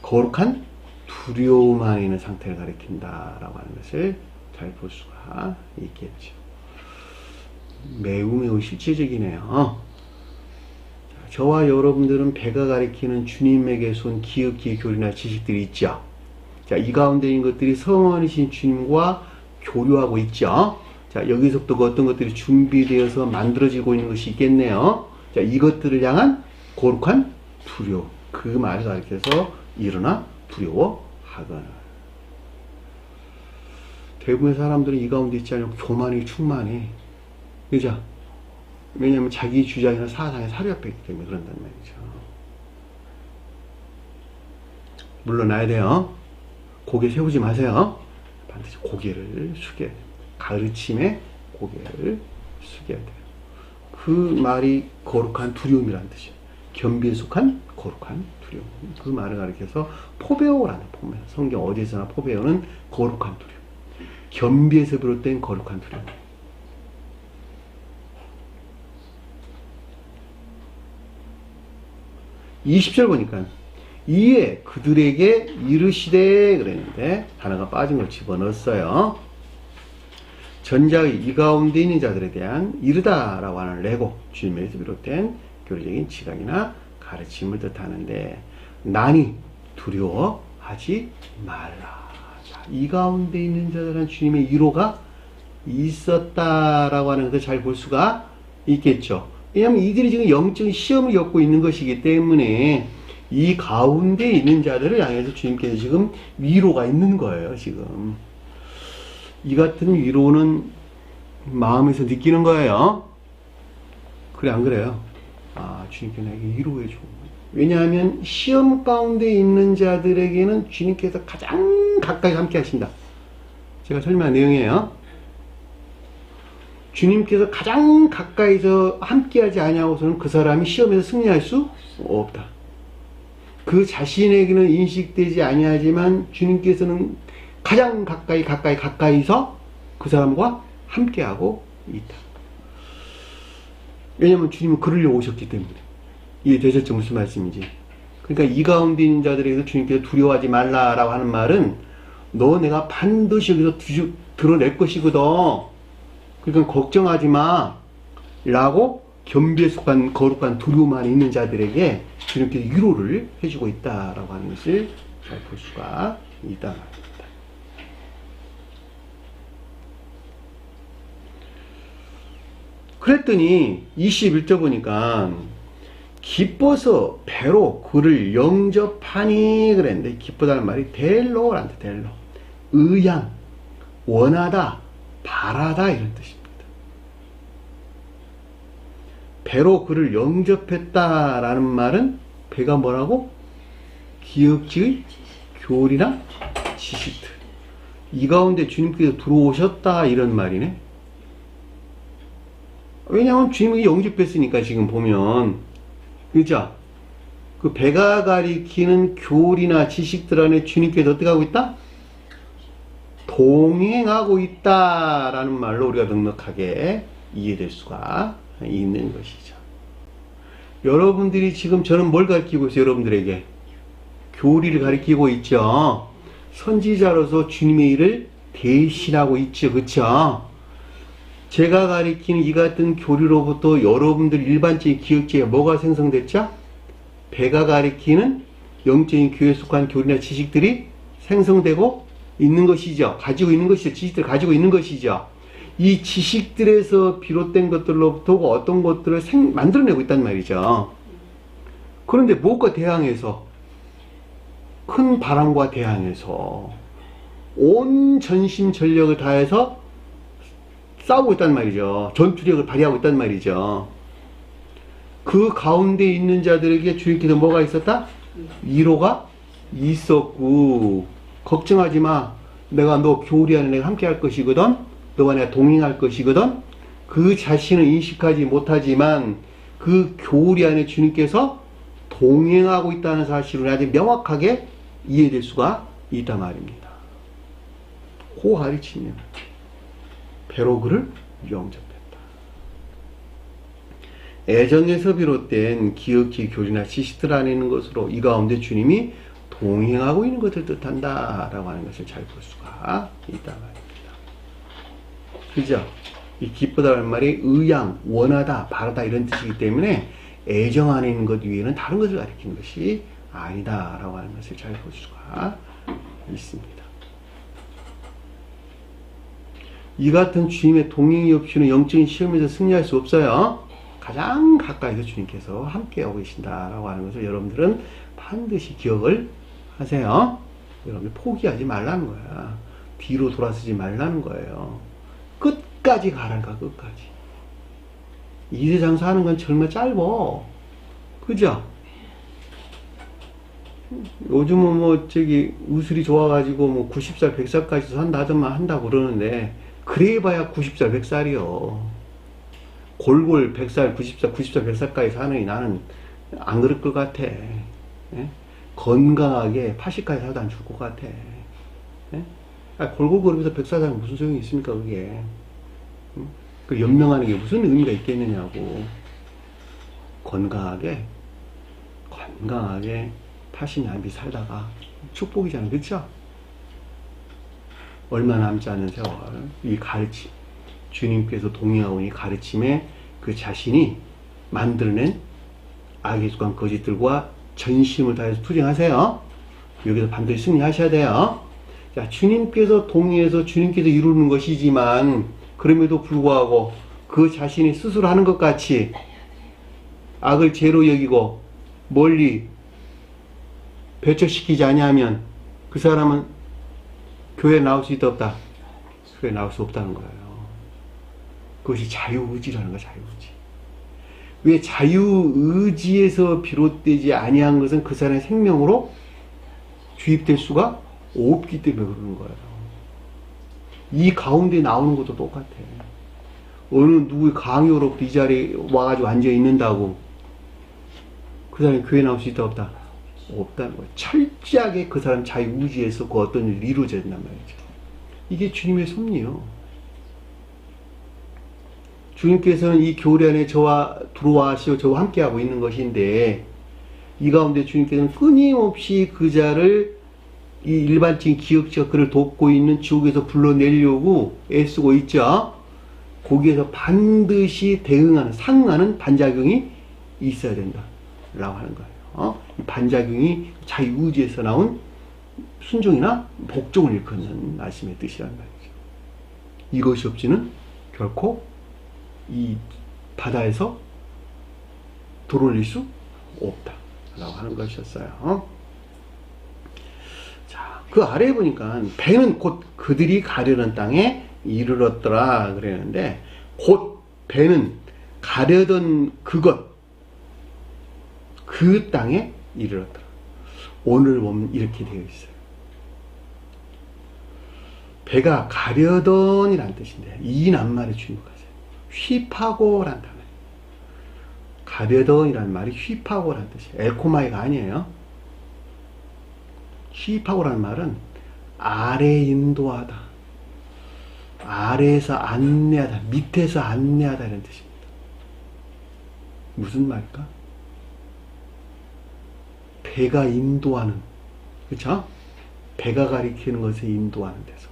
거룩한 두려움 안에 있는 상태를 가리킨다라고 하는 것을 잘 볼 수가 있겠죠. 매우 실제적이네요. 저와 여러분들은 배가 가리키는 주님에게서 온 기억기 교리나 지식들이 있죠. 자, 이 가운데 있는 것들이 성원이신 주님과 교류하고 있죠. 자, 여기서부터 어떤 것들이 준비되어서 만들어지고 있는 것이 있겠네요. 자, 이것들을 향한 거룩한 두려움. 그 말을 가리켜서 일어나 두려워하거나. 대부분의 사람들은 이 가운데 있지 않으면 교만이 충만해. 그죠? 왜냐하면 자기 주장이나 사상에 사료가 뺐기 때문에 그런단 말이죠. 물러나야 돼요. 고개 세우지 마세요. 반드시 고개를 숙여야 돼요. 가르침에 고개를 숙여야 돼요. 그 말이 거룩한 두려움이라는 뜻이에요. 겸비에 속한 거룩한 두려움. 그 말을 가리켜서 포베오라는 포메. 성경 어디서나 포베오는 거룩한 두려움. 겸비에서 비롯된 거룩한 두려움. 20절 보니까 이에 그들에게 이르시되 그랬는데 단어가 빠진 걸 집어넣었어요. 전자의 이 가운데 있는 자들에 대한 이르다라고 하는 레고, 주님에서 비롯된 교리적인 지각이나 가르침을 뜻하는데, 난이 두려워하지 말라. 자, 이 가운데 있는 자들은 주님의 위로가 있었다라고 하는 것을 잘 볼 수가 있겠죠. 왜냐하면 이들이 지금 영적인 시험을 겪고 있는 것이기 때문에 이 가운데 있는 자들을 향해서 주님께서 지금 위로가 있는 거예요. 지금 이 같은 위로는 마음에서 느끼는 거예요. 그래 안 그래요? 아, 주님께서 나에게 위로해 줘. 왜냐하면 시험 가운데 있는 자들에게는 주님께서 가장 가까이 함께 하신다. 제가 설명한 내용이에요. 주님께서 가장 가까이서 함께하지 아니하고서는 그 사람이 시험에서 승리할 수 없다. 그 자신에게는 인식되지 아니하지만 주님께서는 가장 가까이서 그 사람과 함께하고 있다. 왜냐하면 주님은 그러려고 오셨기 때문에. 이해되셨죠? 무슨 말씀인지. 그러니까 이 가운데 있는 자들에게서 주님께서 두려워하지 말라라고 하는 말은 너 내가 반드시 여기서 드러낼 것이거든. 그러니까 걱정하지 마 라고 겸비에 속한 거룩한 두려움 안에 있는 자들에게 주님께서 위로를 해주고 있다라고 하는 것을 잘 볼 수가 있다 말입니다. 그랬더니 21절 보니까 기뻐서 배로 그를 영접하니 그랬는데, 기쁘다는 말이 델로란다. 델로, 의양, 원하다, 바라다 이런 뜻입니다. 배로 그를 영접했다라는 말은 배가 뭐라고? 기억지의 교리나 지식들. 이 가운데 주님께서 들어오셨다 이런 말이네. 왜냐하면 주님이 영접했으니까. 지금 보면 그죠? 그 배가 가리키는 교리나 지식들 안에 주님께서 어떻게 하고 있다? 동행하고 있다라는 말로 우리가 넉넉하게 이해될 수가 있는 것이죠. 여러분들이 지금 저는 뭘 가르치고 있어요? 여러분들에게 교리를 가르치고 있죠. 선지자로서 주님의 일을 대신하고 있죠. 그렇죠? 제가 가리키는 이 같은 교리로부터 여러분들 일반적인 기억지에 뭐가 생성됐죠? 배가 가리키는 영적인 교회에 속한 교리나 지식들이 생성되고 있는 것이죠. 가지고 있는 것이죠. 지식들을 가지고 있는 것이죠. 이 지식들에서 비롯된 것들로부터 어떤 것들을 만들어내고 있단 말이죠. 그런데 무엇과 대항해서, 큰 바람과 대항해서 온 전심 전력을 다해서 싸우고 있단 말이죠. 전투력을 발휘하고 있단 말이죠. 그 가운데 있는 자들에게 주님께서 뭐가 있었다? 위로가 있었고, 걱정하지 마. 내가 너 교리 안에 내가 함께 할 것이거든. 너와 내가 동행할 것이거든. 그 자신은 인식하지 못하지만 그 교리 안에 주님께서 동행하고 있다는 사실을 아주 명확하게 이해될 수가 있단 말입니다. 그 가르침이요. 배로 그를 영접했다. 애정에서 비롯된 기억지 교리나 지식들 안에 있는 것으로 이 가운데 주님이 동행하고 있는 것을 뜻한다 라고 하는 것을 잘 볼 수가 있단 말입니다. 그죠? 이 기쁘다는 말이 의양, 원하다, 바라다 이런 뜻이기 때문에 애정 안에 있는 것 위에는 다른 것을 가리키는 것이 아니다 라고 하는 것을 잘 볼 수가 있습니다. 이 같은 주님의 동행이 없이는 영적인 시험에서 승리할 수 없어요. 가장 가까이서 주님께서 함께하고 계신다라고 하는 것을 여러분들은 반드시 기억을 하세요. 여러분들 포기하지 말라는 거야. 뒤로 돌아서지 말라는 거예요. 끝까지 가라는 거야. 끝까지. 이 세상 사는 건 정말 짧어. 그죠? 요즘은 우슬이 좋아가지고 90살, 100살까지 산다 하더만 한다고 그러는데, 그래봐야 90살, 100살이요. 골골 100살, 90살, 100살까지 사느니 나는 안 그럴 것 같아. 예? 건강하게 80까지 살도 안 죽을 것 같아. 예? 골골거리면서 100살 사는 무슨 소용이 있습니까, 그게. 그 연명하는 게 무슨 의미가 있겠느냐고. 건강하게 80년 살다가 축복이잖아요. 그쵸? 얼마 남지 않은 세월, 이 가르침. 주님께서 동의하오니 가르침에 그 자신이 만들어낸 악의 습관 거짓들과 전심을 다해서 투쟁하세요. 여기서 반드시 승리하셔야 돼요. 자, 주님께서 동의해서 주님께서 이루는 것이지만 그럼에도 불구하고 그 자신이 스스로 하는 것 같이 악을 죄로 여기고 멀리 배척시키지 아니하면 그 사람은 교회에 나올 수 있다 없다? 교회에 나올 수 없다는 거예요. 그것이 자유의지라는 거야. 자유의지. 왜 자유의지에서 비롯되지 아니한 것은 그 사람의 생명으로 주입될 수가 없기 때문에 그러는 거예요. 이 가운데 나오는 것도 똑같아. 어느 누구의 강요로부터 이 자리에 와가지고 앉아 있는다고 그 사람이 교회에 나올 수 있다 없다? 없다는 거예요. 철저하게 그 사람 자유의지에서 그 어떤 일이 이루어져야 된단 말이죠. 이게 주님의 섭리요. 주님께서는 이 교회 안에 저와 들어와시고 저와 함께하고 있는 것인데 이 가운데 주님께서는 끊임없이 그 자를 이 일반적인 기억적 그를 돕고 있는 지옥에서 불러내려고 애쓰고 있죠. 거기에서 반드시 대응하는, 상응하는 반작용이 있어야 된다 라고 하는 거예요. 이 반작용이 자유의지에서 나온 순종이나 복종을 일컫는 말씀의 뜻이란 말이죠. 이것이 없이는 결코 이 바다에서 돌아올릴 수 없다 라고 하는 것이었어요. 자, 그 아래에 보니까 배는 곧 그들이 가려는 땅에 이르렀더라 그랬는데 곧 배는 가려던 그것 그 땅에 이르렀더라. 오늘 보면 이렇게 되어 있어요. 배가 가려던 이란 뜻인데 이 낱말에 주목하세요. 휘파고란 단어예요. 가려던 이란 말이 휘파고란 뜻이에요. 엘코마이가 아니에요. 휘파고라는 말은 아래 인도하다, 아래에서 안내하다, 밑에서 안내하다 이런 뜻입니다. 무슨 말일까? 배가 인도하는, 그렇죠? 배가 가리키는 것에 인도하는 데서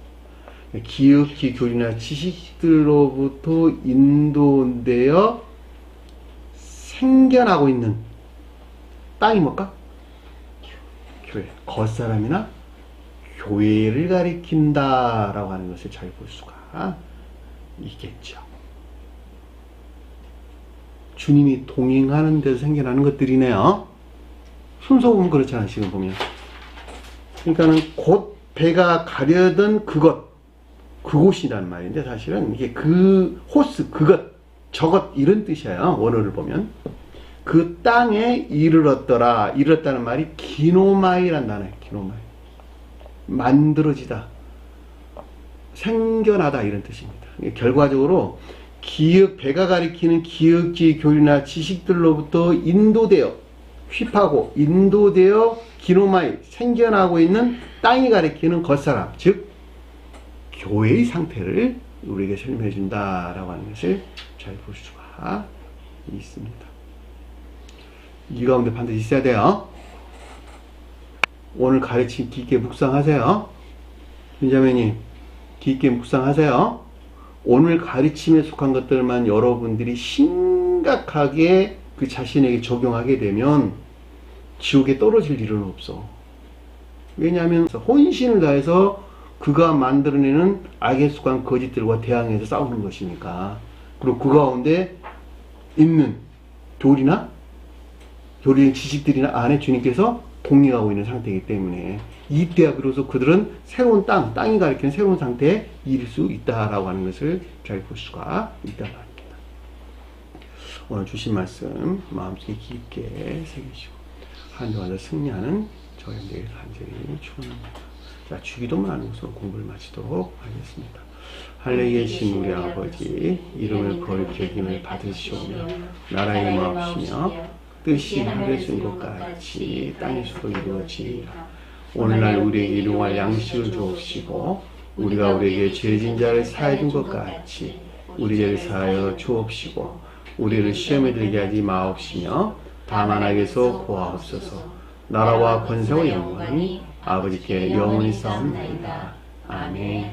기억기 교리나 지식들로부터 인도되어 생겨나고 있는 땅이 뭘까? 교회, 겉사람이나 교회를 가리킨다라고 하는 것을 잘 볼 수가 있겠죠. 주님이 동행하는 데서 생겨나는 것들이네요. 순서 보면 그렇잖아요. 지금 보면. 그러니까는 곧 배가 가려던 그곳이란 말인데 사실은 이게 그 호스, 그것, 저것 이런 뜻이에요. 원어를 보면. 그 땅에 이르렀더라. 이르렀다는 말이 기노마이란 단어예요. 기노마이. 만들어지다. 생겨나다 이런 뜻입니다. 결과적으로 배가 가리키는 기억지 교리나 지식들로부터 인도되어 휘파고 인도되어 기노마이 생겨나고 있는 땅이 가리키는 겉사람 즉 교회의 상태를 우리에게 설명해 준다라고 하는 것을 잘 볼 수가 있습니다. 이 가운데 반드시 있어야 돼요. 오늘 가르침 깊게 묵상하세요. 민자매님 깊게 묵상하세요. 오늘 가르침에 속한 것들만 여러분들이 심각하게 그 자신에게 적용하게 되면 지옥에 떨어질 일은 없어. 왜냐하면 혼신을 다해서 그가 만들어내는 악의 습관 거짓들과 대항해서 싸우는 것이니까. 그리고 그 가운데 있는 교리나 교리의 지식들이나 안에 주님께서 동의하고 있는 상태이기 때문에 이때야 비로소 그들은 새로운 땅이 가리키는 새로운 상태에 이를 수 있다라고 하는 것을 잘 볼 수가 있다는 말입니다. 오늘 주신 말씀 마음속에 깊게 새기시고 한 주간 더 승리하는 저희 내일 간절히 축원합니다. 자, 주기도문 하는 것으로 공부를 마치도록 하겠습니다. 하늘에 계신 우리 아버지 이름을 거룩히 여김을 받으시오며 나라의 마옵시며 뜻이 하늘에서 인 것 같이 땅에서도 이루어지리라. 오늘날 우리에게 일용할 양식을 주옵시고 우리가 우리에게 죄진 자를 사해 준 것 같이 우리 죄를 사하여 주옵시고 우리를 시험에 들게 하지 마옵시며 다만 악에서 구하옵소서. 나라와 권세와 영광이 아버지께 영원히 싸움나이다. 아멘.